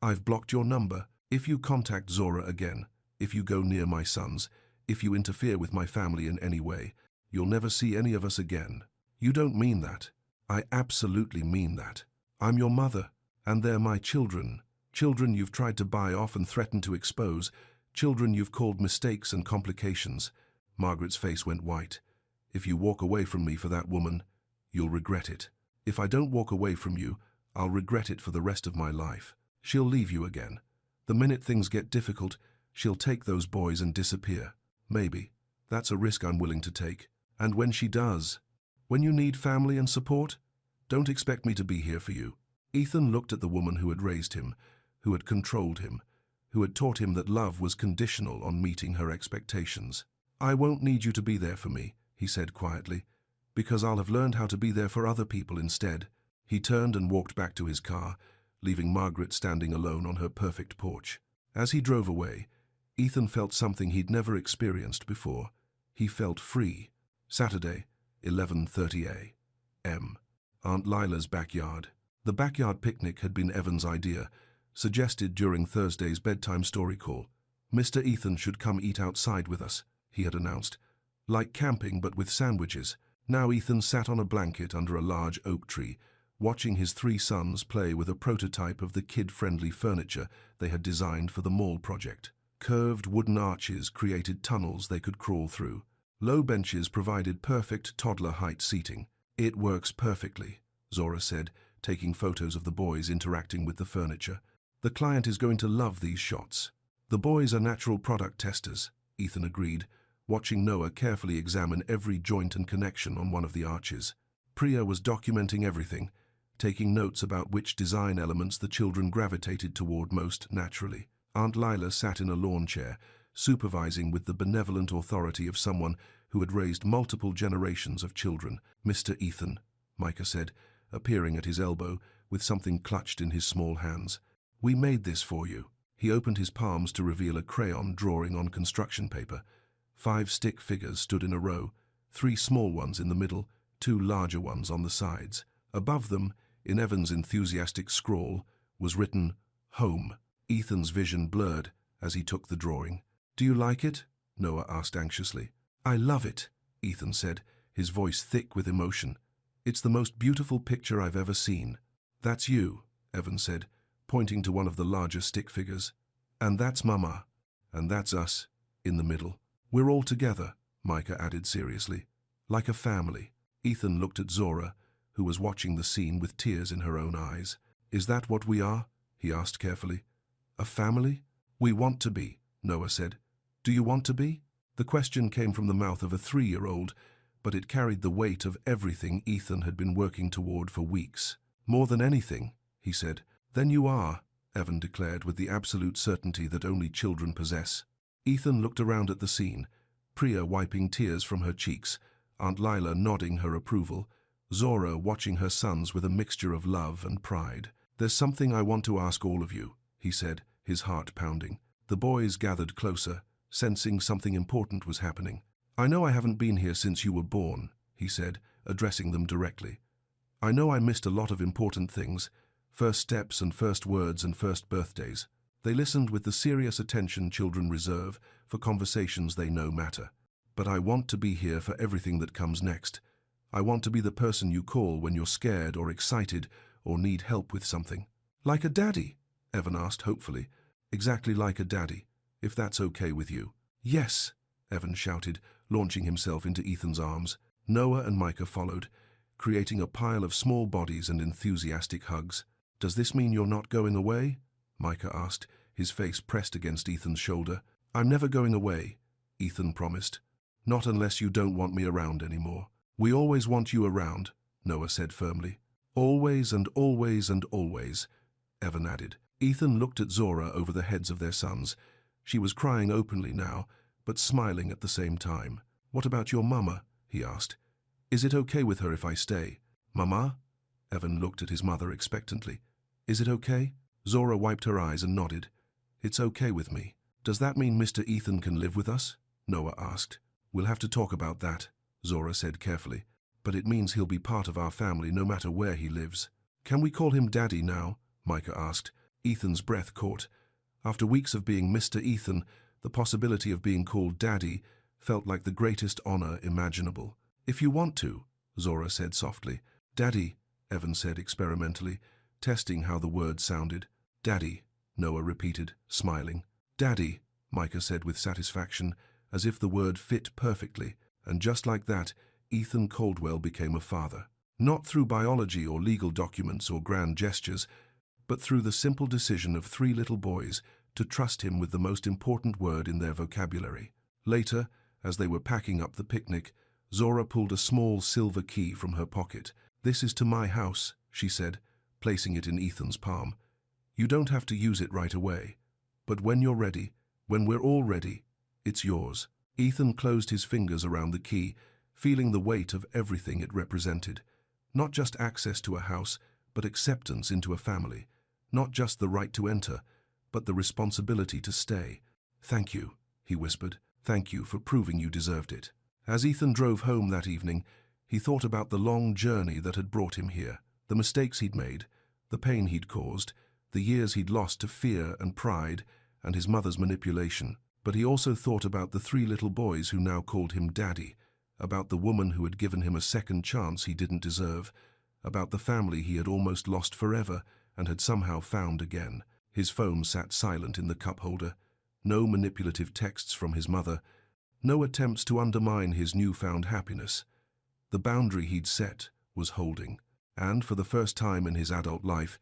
A: "I've blocked your number. If you contact Zora again, if you go near my sons, if you interfere with my family in any way, you'll never see any of us again." "You don't mean that." "I absolutely mean that. I'm your mother, and they're my children. Children you've tried to buy off and threatened to expose. Children you've called mistakes and complications." Margaret's face went white. "If you walk away from me for that woman, you'll regret it. If I don't walk away from you, I'll regret it for the rest of my life. She'll leave you again. The minute things get difficult, she'll take those boys and disappear. Maybe. That's a risk I'm willing to take. And when she does, when you need family and support, don't expect me to be here for you." Ethan looked at the woman who had raised him, who had controlled him, who had taught him that love was conditional on meeting her expectations. "I won't need you to be there for me," he said quietly, "because I'll have learned how to be there for other people instead." He turned and walked back to his car, leaving Margaret standing alone on her perfect porch. As he drove away, Ethan felt something he'd never experienced before. He felt free. Saturday, 11:30 a.m. Aunt Lila's backyard. The backyard picnic had been Evan's idea, suggested during Thursday's bedtime story call. "Mr. Ethan should come eat outside with us," he had announced. "Like camping, but with sandwiches." Now Ethan sat on a blanket under a large oak tree, watching his 3 sons play with a prototype of the kid-friendly furniture they had designed for the mall project. Curved wooden arches created tunnels they could crawl through. Low benches provided perfect toddler-height seating. "It works perfectly," Zora said, taking photos of the boys interacting with the furniture. "The client is going to love these shots." "The boys are natural product testers," Ethan agreed, watching Noah carefully examine every joint and connection on one of the arches. Priya was documenting everything, taking notes about which design elements the children gravitated toward most naturally. Aunt Lila sat in a lawn chair, supervising with the benevolent authority of someone who had raised multiple generations of children. "Mr. Ethan," Micah said, appearing at his elbow with something clutched in his small hands. "We made this for you." He opened his palms to reveal a crayon drawing on construction paper. 5 stick figures stood in a row, 3 small ones in the middle, 2 larger ones on the sides. Above them, in Evan's enthusiastic scrawl, was written, "Home." Ethan's vision blurred as he took the drawing. "Do you like it?" Noah asked anxiously. "I love it," Ethan said, his voice thick with emotion. "It's the most beautiful picture I've ever seen." "That's you," Evan said, pointing to one of the larger stick figures. "And that's Mama. And that's us, in the middle. We're all together," Micah added seriously. "Like a family." Ethan looked at Zora, who was watching the scene with tears in her own eyes. "Is that what we are?" he asked carefully. "A family?" "We want to be," Noah said. "Do you want to be?" The question came from the mouth of a 3-year-old, but it carried the weight of everything Ethan had been working toward for weeks. "More than anything," he said. "Then you are," Evan declared with the absolute certainty that only children possess. Ethan looked around at the scene, Priya wiping tears from her cheeks, Aunt Lila nodding her approval, Zora watching her sons with a mixture of love and pride. "There's something I want to ask all of you," he said, his heart pounding. The boys gathered closer, sensing something important was happening. "I know I haven't been here since you were born," he said, addressing them directly. "I know I missed a lot of important things, first steps and first words and first birthdays." They listened with the serious attention children reserve for conversations they know matter. "But I want to be here for everything that comes next. I want to be the person you call when you're scared or excited or need help with something." "Like a daddy?" Evan asked hopefully. "Exactly like a daddy, if that's okay with you." "Yes," Evan shouted, launching himself into Ethan's arms. Noah and Micah followed, creating a pile of small bodies and enthusiastic hugs. "Does this mean you're not going away?" Micah asked, his face pressed against Ethan's shoulder. "I'm never going away," Ethan promised. "Not unless you don't want me around anymore." "We always want you around," Noah said firmly. "Always and always and always," Evan added. Ethan looked at Zora over the heads of their sons. She was crying openly now, but smiling at the same time. "What about your mama?" he asked. "Is it okay with her if I stay?" "Mama?" Evan looked at his mother expectantly. "Is it okay?" Zora wiped her eyes and nodded. "It's okay with me." "Does that mean Mr. Ethan can live with us?" Noah asked. "We'll have to talk about that," Zora said carefully. "But it means he'll be part of our family no matter where he lives." "Can we call him Daddy now?" Micah asked. Ethan's breath caught. After weeks of being Mr. Ethan, the possibility of being called Daddy felt like the greatest honor imaginable. "If you want to," Zora said softly. "Daddy," Evan said experimentally, testing how the word sounded. "Daddy," Noah repeated, smiling. "Daddy," Micah said with satisfaction, as if the word fit perfectly, and just like that, Ethan Caldwell became a father. Not through biology or legal documents or grand gestures, but through the simple decision of 3 little boys to trust him with the most important word in their vocabulary. Later, as they were packing up the picnic, Zora pulled a small silver key from her pocket. "This is to my house," she said, placing it in Ethan's palm. "You don't have to use it right away. But when you're ready, when we're all ready, it's yours." Ethan closed his fingers around the key, feeling the weight of everything it represented. Not just access to a house, but acceptance into a family. Not just the right to enter, but the responsibility to stay. "Thank you," he whispered. "Thank you for proving you deserved it." As Ethan drove home that evening, he thought about the long journey that had brought him here, the mistakes he'd made, the pain he'd caused, the years he'd lost to fear and pride, and his mother's manipulation. But he also thought about the 3 little boys who now called him Daddy, about the woman who had given him a second chance he didn't deserve, about the family he had almost lost forever and had somehow found again. His phone sat silent in the cup holder. No manipulative texts from his mother, no attempts to undermine his newfound happiness. The boundary he'd set was holding, and for the first time in his adult life,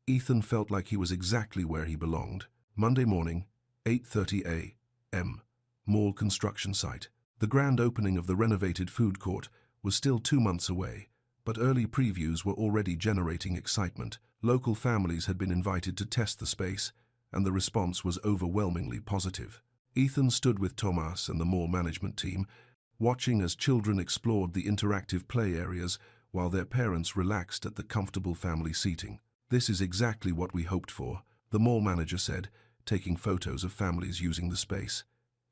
A: Ethan felt like he was exactly where he belonged. Monday morning, 8:30 a.m., mall construction site. The grand opening of the renovated food court was still 2 months away, but early previews were already generating excitement. Local families had been invited to test the space, and the response was overwhelmingly positive. Ethan stood with Tomas and the mall management team, watching as children explored the interactive play areas while their parents relaxed at the comfortable family seating. "This is exactly what we hoped for," the mall manager said, taking photos of families using the space.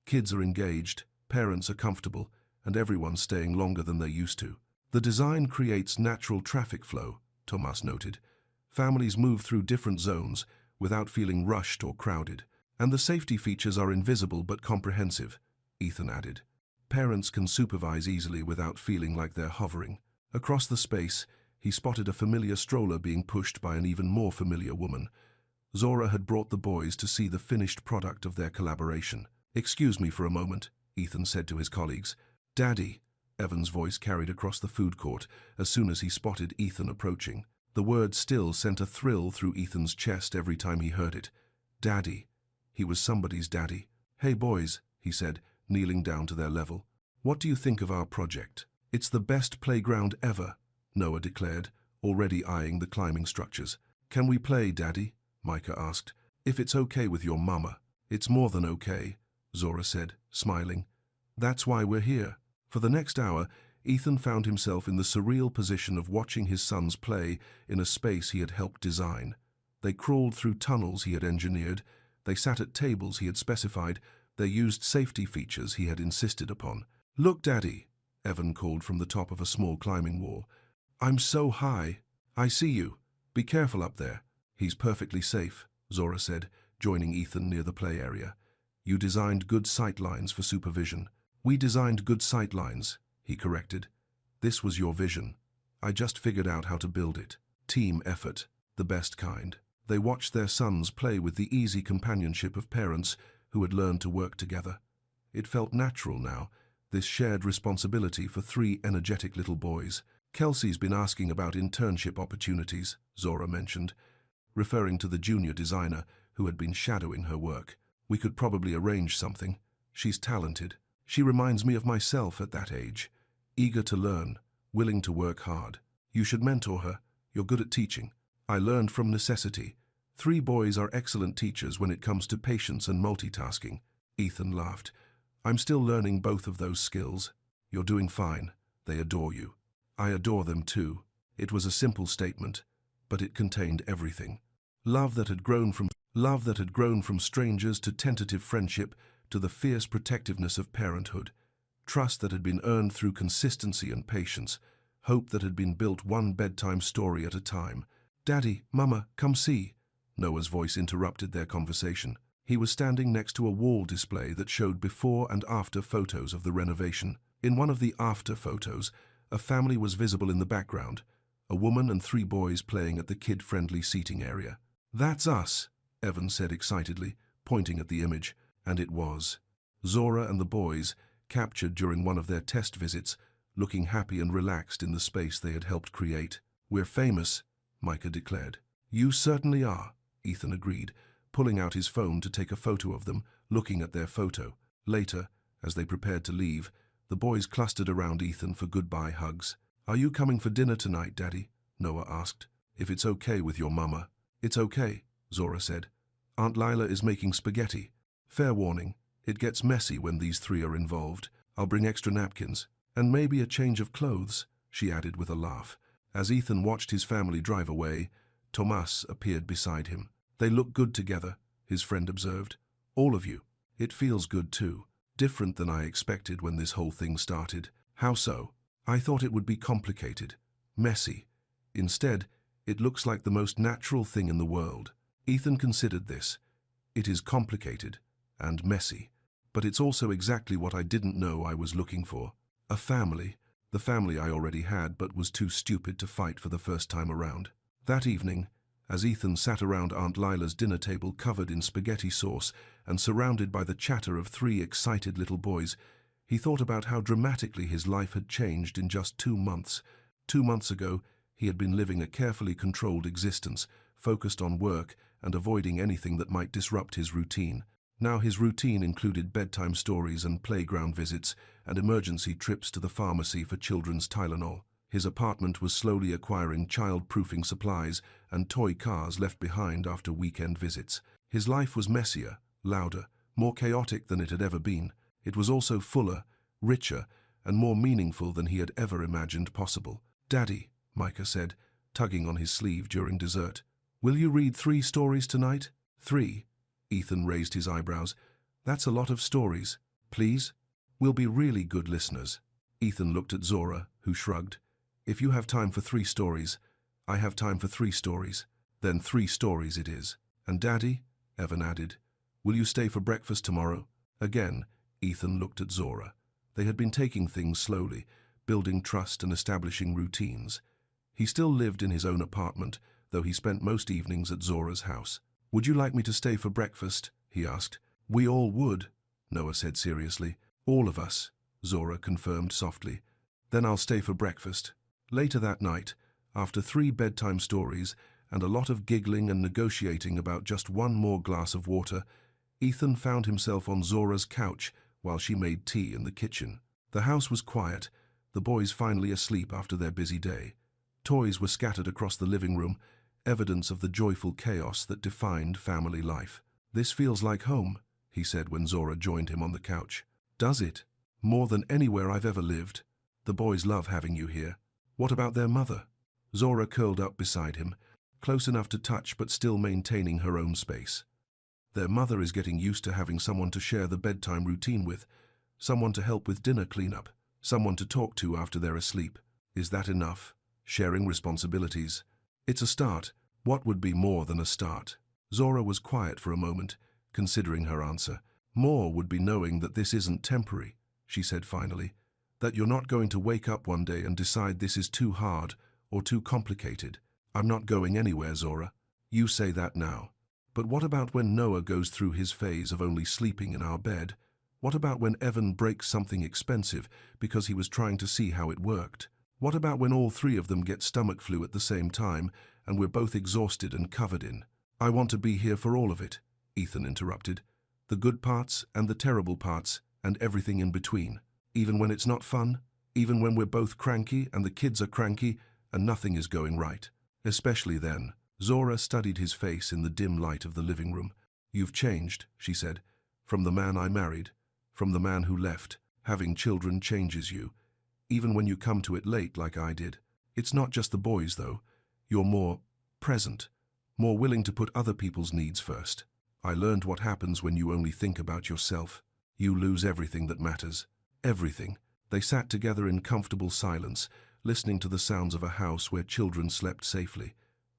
A: "Kids are engaged, parents are comfortable, and everyone staying longer than they used to. The design creates natural traffic flow, Tomas noted. Families move through different zones without feeling rushed or crowded. And the safety features are invisible but comprehensive, Ethan added. Parents can supervise easily without feeling like they're hovering. Across the space, he spotted a familiar stroller being pushed by an even more familiar woman. Zora had brought the boys to see the finished product of their collaboration. "Excuse me for a moment," Ethan said to his colleagues. "Daddy," Evan's voice carried across the food court as soon as he spotted Ethan approaching. The word still sent a thrill through Ethan's chest every time he heard it. Daddy. He was somebody's daddy. "Hey boys," he said, kneeling down to their level. "What do you think of our project?" "It's the best playground ever," Noah declared, already eyeing the climbing structures. "Can we play, Daddy?" Micah asked. "If it's okay with your mama." "It's more than okay," Zora said, smiling. "That's why we're here." For the next hour, Ethan found himself in the surreal position of watching his sons play in a space he had helped design. They crawled through tunnels he had engineered. They sat at tables he had specified. They used safety features he had insisted upon. "Look, Daddy," Evan called from the top of a small climbing wall. "I'm so high. I see you. Be careful up there." "He's perfectly safe," Zora said, joining Ethan near the play area. "You designed good sight lines for supervision." "We designed good sight lines," he corrected. "This was your vision. I just figured out how to build it." Team effort, the best kind. They watched their sons play with the easy companionship of parents who had learned to work together. It felt natural now, this shared responsibility for three energetic little boys. "Kelsey's been asking about internship opportunities," Zora mentioned, referring to the junior designer who had been shadowing her work. "We could probably arrange something. She's talented. She reminds me of myself at that age, eager to learn, willing to work hard. You should mentor her. You're good at teaching." "I learned from necessity. 3 boys are excellent teachers when it comes to patience and multitasking." Ethan laughed. "I'm still learning both of those skills. You're doing fine. They adore you." "I adore them too." It was a simple statement, but it contained everything. Love that had grown from strangers to tentative friendship to the fierce protectiveness of parenthood. Trust that had been earned through consistency and patience. Hope that had been built one bedtime story at a time. "Daddy, Mama, come see." Noah's voice interrupted their conversation. He was standing next to a wall display that showed before and after photos of the renovation. In one of the after photos, a family was visible in the background, a woman and 3 boys playing at the kid-friendly seating area. "That's us," Evan said excitedly, pointing at the image, and it was. Zora and the boys, captured during one of their test visits, looking happy and relaxed in the space they had helped create. "We're famous," Micah declared. "You certainly are," Ethan agreed, pulling out his phone to take a photo of them, looking at their photo. Later, as they prepared to leave, the boys clustered around Ethan for goodbye hugs. "Are you coming for dinner tonight, Daddy?" Noah asked. "If it's okay with your mama." "It's okay," Zora said. "Aunt Lila is making spaghetti. Fair warning, it gets messy when these 3 are involved. I'll bring extra napkins. And maybe a change of clothes," she added with a laugh. As Ethan watched his family drive away, Tomas appeared beside him. "They look good together," his friend observed. "All of you. It feels good too. Different than I expected when this whole thing started." "How so?" "I thought it would be complicated, messy. Instead, it looks like the most natural thing in the world." Ethan considered this. "It is complicated and messy, but it's also exactly what I didn't know I was looking for. A family. The family I already had but was too stupid to fight for the first time around." That evening, as Ethan sat around Aunt Lila's dinner table covered in spaghetti sauce and surrounded by the chatter of 3 excited little boys, he thought about how dramatically his life had changed in just 2 months. 2 months ago, he had been living a carefully controlled existence, focused on work and avoiding anything that might disrupt his routine. Now his routine included bedtime stories and playground visits and emergency trips to the pharmacy for children's Tylenol. His apartment was slowly acquiring child-proofing supplies and toy cars left behind after weekend visits. His life was messier, louder, more chaotic than it had ever been. It was also fuller, richer, and more meaningful than he had ever imagined possible. "Daddy," Micah said, tugging on his sleeve during dessert, "will you read 3 stories tonight?" 3? Ethan raised his eyebrows. "That's a lot of stories. Please? We'll be really good listeners." Ethan looked at Zora, who shrugged. If you have time for 3 stories, I have time for 3 stories. Then 3 stories it is. And Daddy, Evan added, will you stay for breakfast tomorrow? Again, Ethan looked at Zora. They had been taking things slowly, building trust and establishing routines. He still lived in his own apartment, though he spent most evenings at Zora's house. Would you like me to stay for breakfast? He asked. We all would, Noah said seriously. All of us, Zora confirmed softly. Then I'll stay for breakfast. Later that night, after 3 bedtime stories and a lot of giggling and negotiating about just one more glass of water, Ethan found himself on Zora's couch while she made tea in the kitchen. The house was quiet, the boys finally asleep after their busy day. Toys were scattered across the living room, evidence of the joyful chaos that defined family life. This feels like home, he said when Zora joined him on the couch. Does it? More than anywhere I've ever lived. The boys love having you here. What about their mother? Zora curled up beside him, close enough to touch but still maintaining her own space. Their mother is getting used to having someone to share the bedtime routine with, someone to help with dinner cleanup, someone to talk to after they're asleep. Is that enough? Sharing responsibilities. It's a start. What would be more than a start? Zora was quiet for a moment, considering her answer. More would be knowing that this isn't temporary, she said finally, that you're not going to wake up one day and decide this is too hard or too complicated. I'm not going anywhere, Zora. You say that now. But what about when Noah goes through his phase of only sleeping in our bed? What about when Evan breaks something expensive because he was trying to see how it worked? What about when all 3 of them get stomach flu at the same time and we're both exhausted and covered in? I want to be here for all of it, Ethan interrupted. The good parts and the terrible parts and everything in between. Even when it's not fun, even when we're both cranky and the kids are cranky and nothing is going right. Especially then. Zora studied his face in the dim light of the living room. You've changed, she said, from the man I married, from the man who left. Having children changes you, even when you come to it late like I did. It's not just the boys, though. You're more present, more willing to put other people's needs first. I learned what happens when you only think about yourself. You lose everything that matters. Everything. They sat together in comfortable silence, listening to the sounds of a house where children slept safely.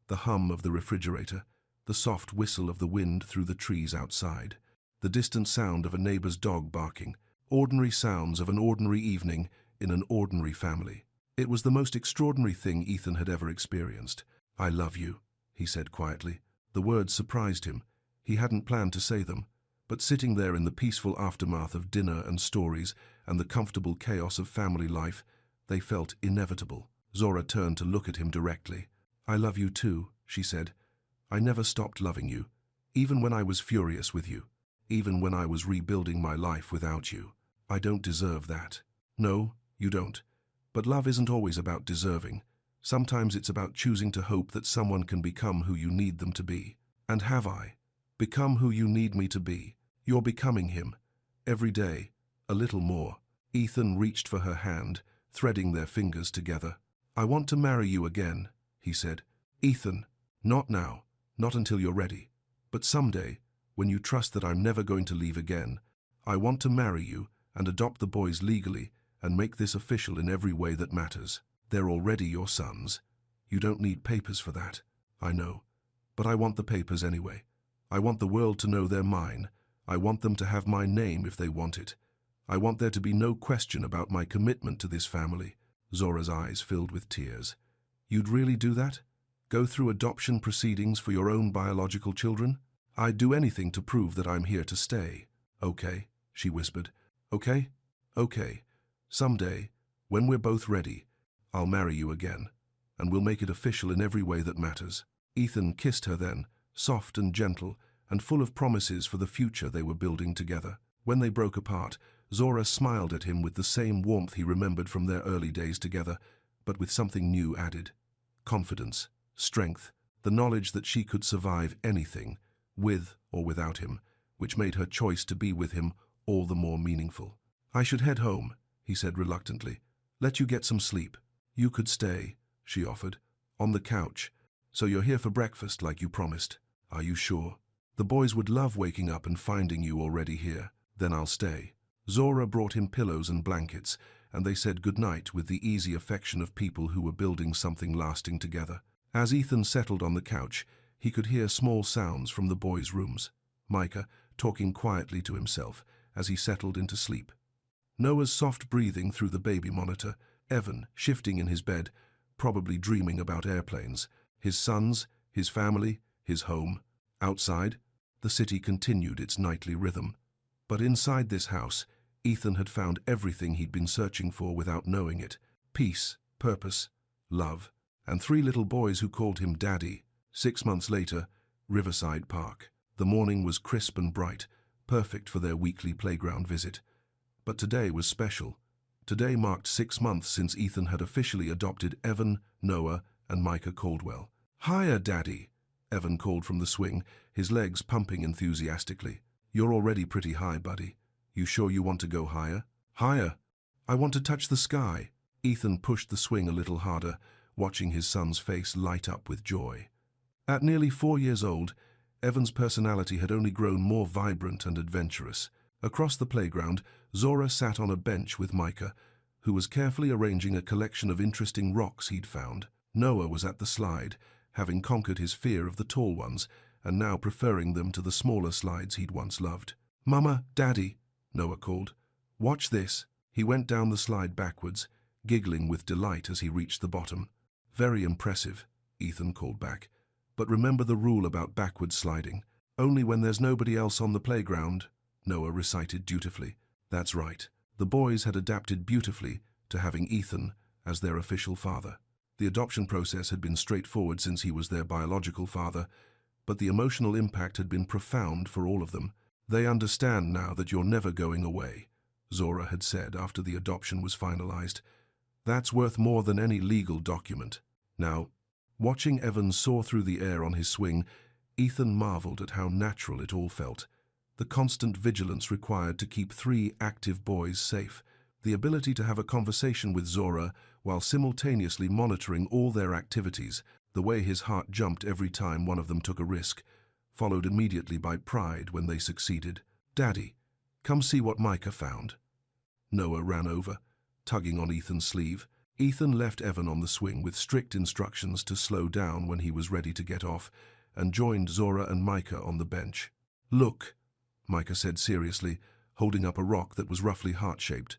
A: The hum of the refrigerator, the soft whistle of the wind through the trees outside, the distant sound of a neighbor's dog barking, ordinary sounds of an ordinary evening in an ordinary family. It was the most extraordinary thing Ethan had ever experienced. I love you, he said quietly. The words surprised him. He hadn't planned to say them, but sitting there in the peaceful aftermath of dinner and stories and the comfortable chaos of family life, they felt inevitable. Zora turned to look at him directly. I love you too, she said. I never stopped loving you, even when I was furious with you, even when I was rebuilding my life without you. I don't deserve that. No, you don't. But love isn't always about deserving. Sometimes it's about choosing to hope that someone can become who you need them to be. And have I? Become who you need me to be. You're becoming him. Every day, a little more. Ethan reached for her hand, threading their fingers together. I want to marry you again, he said. Ethan, not now, not until you're ready. But someday, when you trust that I'm never going to leave again, I want to marry you and adopt the boys legally and make this official in every way that matters. They're already your sons. You don't need papers for that. I know. But I want the papers anyway. I want the world to know they're mine. I want them to have my name if they want it. I want there to be no question about my commitment to this family. Zora's eyes filled with tears. You'd really do that? Go through adoption proceedings for your own biological children? I'd do anything to prove that I'm here to stay. Okay, she whispered. Okay? Okay. Someday, when we're both ready, I'll marry you again, and we'll make it official in every way that matters. Ethan kissed her then, soft and gentle, and full of promises for the future they were building together. When they broke apart, Zora smiled at him with the same warmth he remembered from their early days together, but with something new added. Confidence, strength, the knowledge that she could survive anything, with or without him, which made her choice to be with him all the more meaningful. I should head home, he said reluctantly. Let you get some sleep. You could stay, she offered, on the couch. So you're here for breakfast like you promised. Are you sure? The boys would love waking up and finding you already here. Then I'll stay. Zora brought him pillows and blankets, and they said goodnight with the easy affection of people who were building something lasting together. As Ethan settled on the couch, he could hear small sounds from the boys' rooms. Micah talking quietly to himself as he settled into sleep. Noah's soft breathing through the baby monitor. Evan shifting in his bed, probably dreaming about airplanes. His sons, his family, his home. Outside, the city continued its nightly rhythm. But inside this house, Ethan had found everything he'd been searching for without knowing it. Peace, purpose, love, and 3 little boys who called him Daddy. 6 months later, Riverside Park. The morning was crisp and bright, perfect for their weekly playground visit. But today was special. Today marked 6 months since Ethan had officially adopted Evan, Noah, and Micah Caldwell. "Hiya, Daddy," Evan called from the swing, his legs pumping enthusiastically. "You're already pretty high, buddy. You sure you want to go higher?" "Higher. I want to touch the sky." Ethan pushed the swing a little harder, watching his son's face light up with joy. At nearly 4 years old, Evan's personality had only grown more vibrant and adventurous. Across the playground, Zora sat on a bench with Micah, who was carefully arranging a collection of interesting rocks he'd found. Noah was at the slide, having conquered his fear of the tall ones, and now preferring them to the smaller slides he'd once loved. "Mama, Daddy," Noah called. "Watch this." He went down the slide backwards, giggling with delight as he reached the bottom. "Very impressive," Ethan called back. "But remember the rule about backward sliding. Only when there's nobody else on the playground," Noah recited dutifully. That's right. The boys had adapted beautifully to having Ethan as their official father. The adoption process had been straightforward since he was their biological father, but the emotional impact had been profound for all of them. "They understand now that you're never going away," Zora had said after the adoption was finalized. "That's worth more than any legal document." Now, watching Evan soar through the air on his swing, Ethan marveled at how natural it all felt. The constant vigilance required to keep 3 active boys safe, the ability to have a conversation with Zora while simultaneously monitoring all their activities, the way his heart jumped every time one of them took a risk, followed immediately by pride when they succeeded. "Daddy, come see what Micah found." Noah ran over, tugging on Ethan's sleeve. Ethan left Evan on the swing with strict instructions to slow down when he was ready to get off, and joined Zora and Micah on the bench. "Look," Micah said seriously, holding up a rock that was roughly heart-shaped.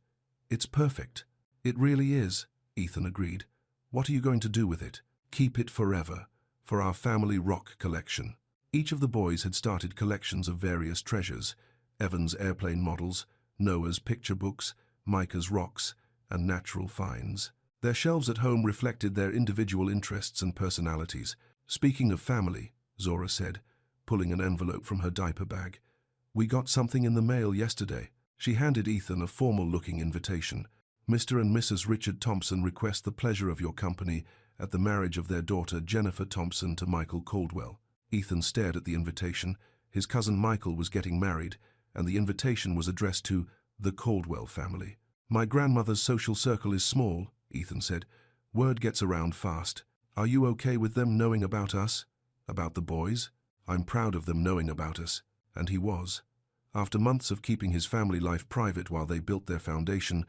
A: "It's perfect." "It really is," Ethan agreed. "What are you going to do with it?" "Keep it forever, for our family rock collection." Each of the boys had started collections of various treasures: Evan's airplane models, Noah's picture books, Micah's rocks, and natural finds. Their shelves at home reflected their individual interests and personalities. "Speaking of family," Zora said, pulling an envelope from her diaper bag, "we got something in the mail yesterday." She handed Ethan a formal-looking invitation. "Mr. and Mrs. Richard Thompson request the pleasure of your company at the marriage of their daughter Jennifer Thompson to Michael Caldwell." Ethan stared at the invitation. His cousin Michael was getting married, and the invitation was addressed to the Caldwell family. "My grandmother's social circle is small," Ethan said. "Word gets around fast. Are you okay with them knowing about us? About the boys? I'm proud of them knowing about us." And he was. After months of keeping his family life private while they built their foundation,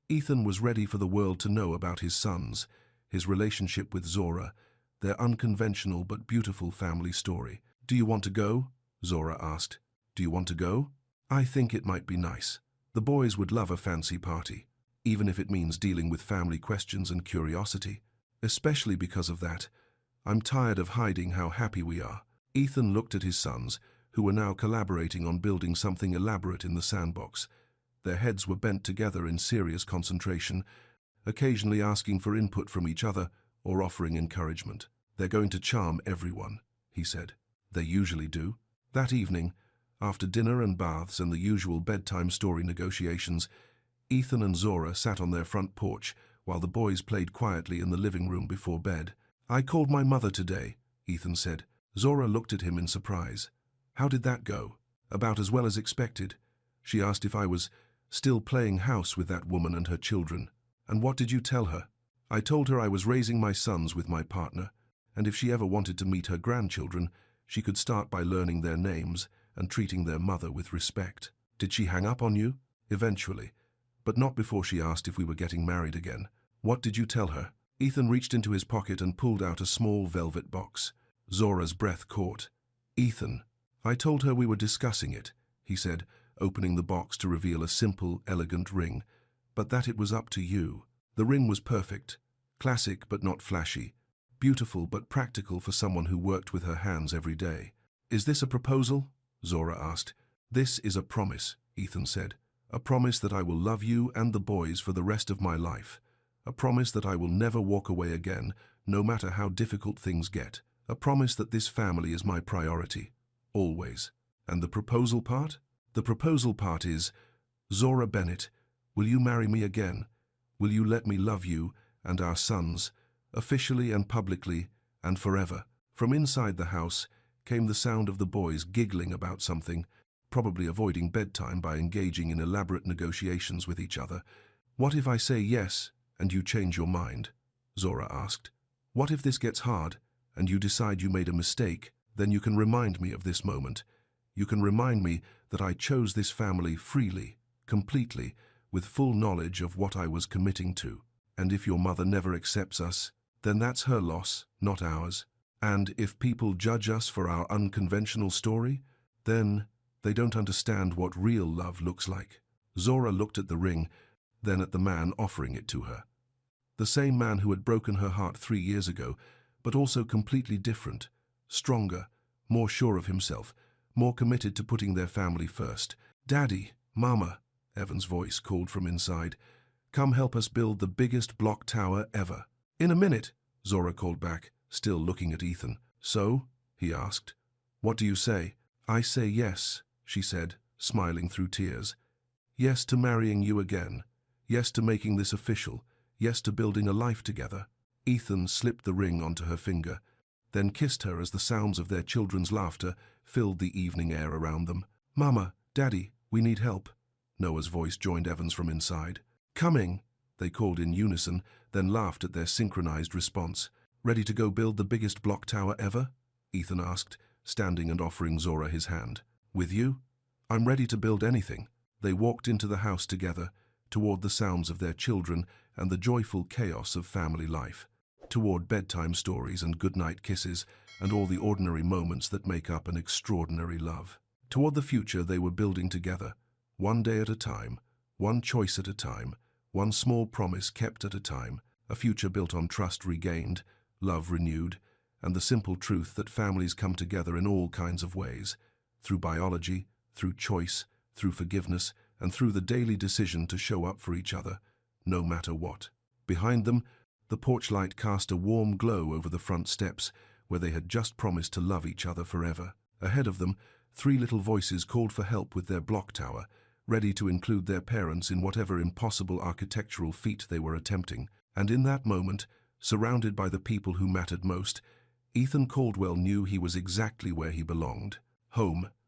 A: Ethan was ready for the world to know about his sons, his relationship with Zora, their unconventional but beautiful family story. "Do you want to go?" Zora asked. "Do you want to go?" "I think it might be nice. The boys would love a fancy party, even if it means dealing with family questions and curiosity. Especially because of that, I'm tired of hiding how happy we are." Ethan looked at his sons, who were now collaborating on building something elaborate in the sandbox. Their heads were bent together in serious concentration, occasionally asking for input from each other or offering encouragement. "They're going to charm everyone," he said. "They usually do." That evening, after dinner and baths and the usual bedtime story negotiations, Ethan and Zora sat on their front porch while the boys played quietly in the living room before bed. "I called my mother today," Ethan said. Zora looked at him in surprise. "How did that go?" "About as well as expected. She asked if I was still playing house with that woman and her children." "And what did you tell her?" "I told her I was raising my sons with my partner, and if she ever wanted to meet her grandchildren, she could start by learning their names and treating their mother with respect." "Did she hang up on you?" "Eventually, but not before she asked if we were getting married again. What did you tell her? Ethan reached into his pocket and pulled out a small velvet box. Zora's breath caught. Ethan, I told her we were discussing it, he said, opening the box to reveal a simple, elegant ring, but that it was up to you. The ring was perfect, classic but not flashy, beautiful but practical for someone who worked with her hands every day. Is this a proposal? Zora asked. This is a promise, Ethan said. A promise that I will love you and the boys for the rest of my life. A promise that I will never walk away again, no matter how difficult things get. A promise that this family is my priority. Always. And the proposal part? The proposal part is, Zora Bennett, will you marry me again? Will you let me love you and our sons, officially and publicly and forever? From inside the house came the sound of the boys giggling about something, probably avoiding bedtime by engaging in elaborate negotiations with each other. What if I say yes and you change your mind? Zora asked. What if this gets hard and you decide you made a mistake? Then you can remind me of this moment. You can remind me that I chose this family freely, completely, with full knowledge of what I was committing to. And if your mother never accepts us, then that's her loss, not ours. And if people judge us for our unconventional story, then they don't understand what real love looks like. Zora looked at the ring, then at the man offering it to her. The same man who had broken her heart 3 years ago, but also completely different, stronger, more sure of himself, more committed to putting their family first. Daddy, Mama, Evan's voice called from inside. Come help us build the biggest block tower ever. In a minute, Zora called back, still looking at Ethan. So? He asked. What do you say? I say yes, she said, smiling through tears. Yes to marrying you again. Yes to making this official. Yes to building a life together. Ethan slipped the ring onto her finger, then kissed her as the sounds of their children's laughter filled the evening air around them. Mama, Daddy, we need help. Noah's voice joined Evan's from inside. Coming, they called in unison, then laughed at their synchronized response. Ready to go build the biggest block tower ever? Ethan asked, standing and offering Zora his hand. With you? I'm ready to build anything. They walked into the house together, toward the sounds of their children and the joyful chaos of family life, toward bedtime stories and goodnight kisses and all the ordinary moments that make up an extraordinary love. Toward the future they were building together, one day at a time, one choice at a time, one small promise kept at a time, a future built on trust regained, love renewed, and the simple truth that families come together in all kinds of ways, through biology, through choice, through forgiveness, and through the daily decision to show up for each other, no matter what. Behind them, the porch light cast a warm glow over the front steps, where they had just promised to love each other forever. Ahead of them, 3 little voices called for help with their block tower, ready to include their parents in whatever impossible architectural feat they were attempting. And in that moment, surrounded by the people who mattered most, Ethan Caldwell knew he was exactly where he belonged. Home,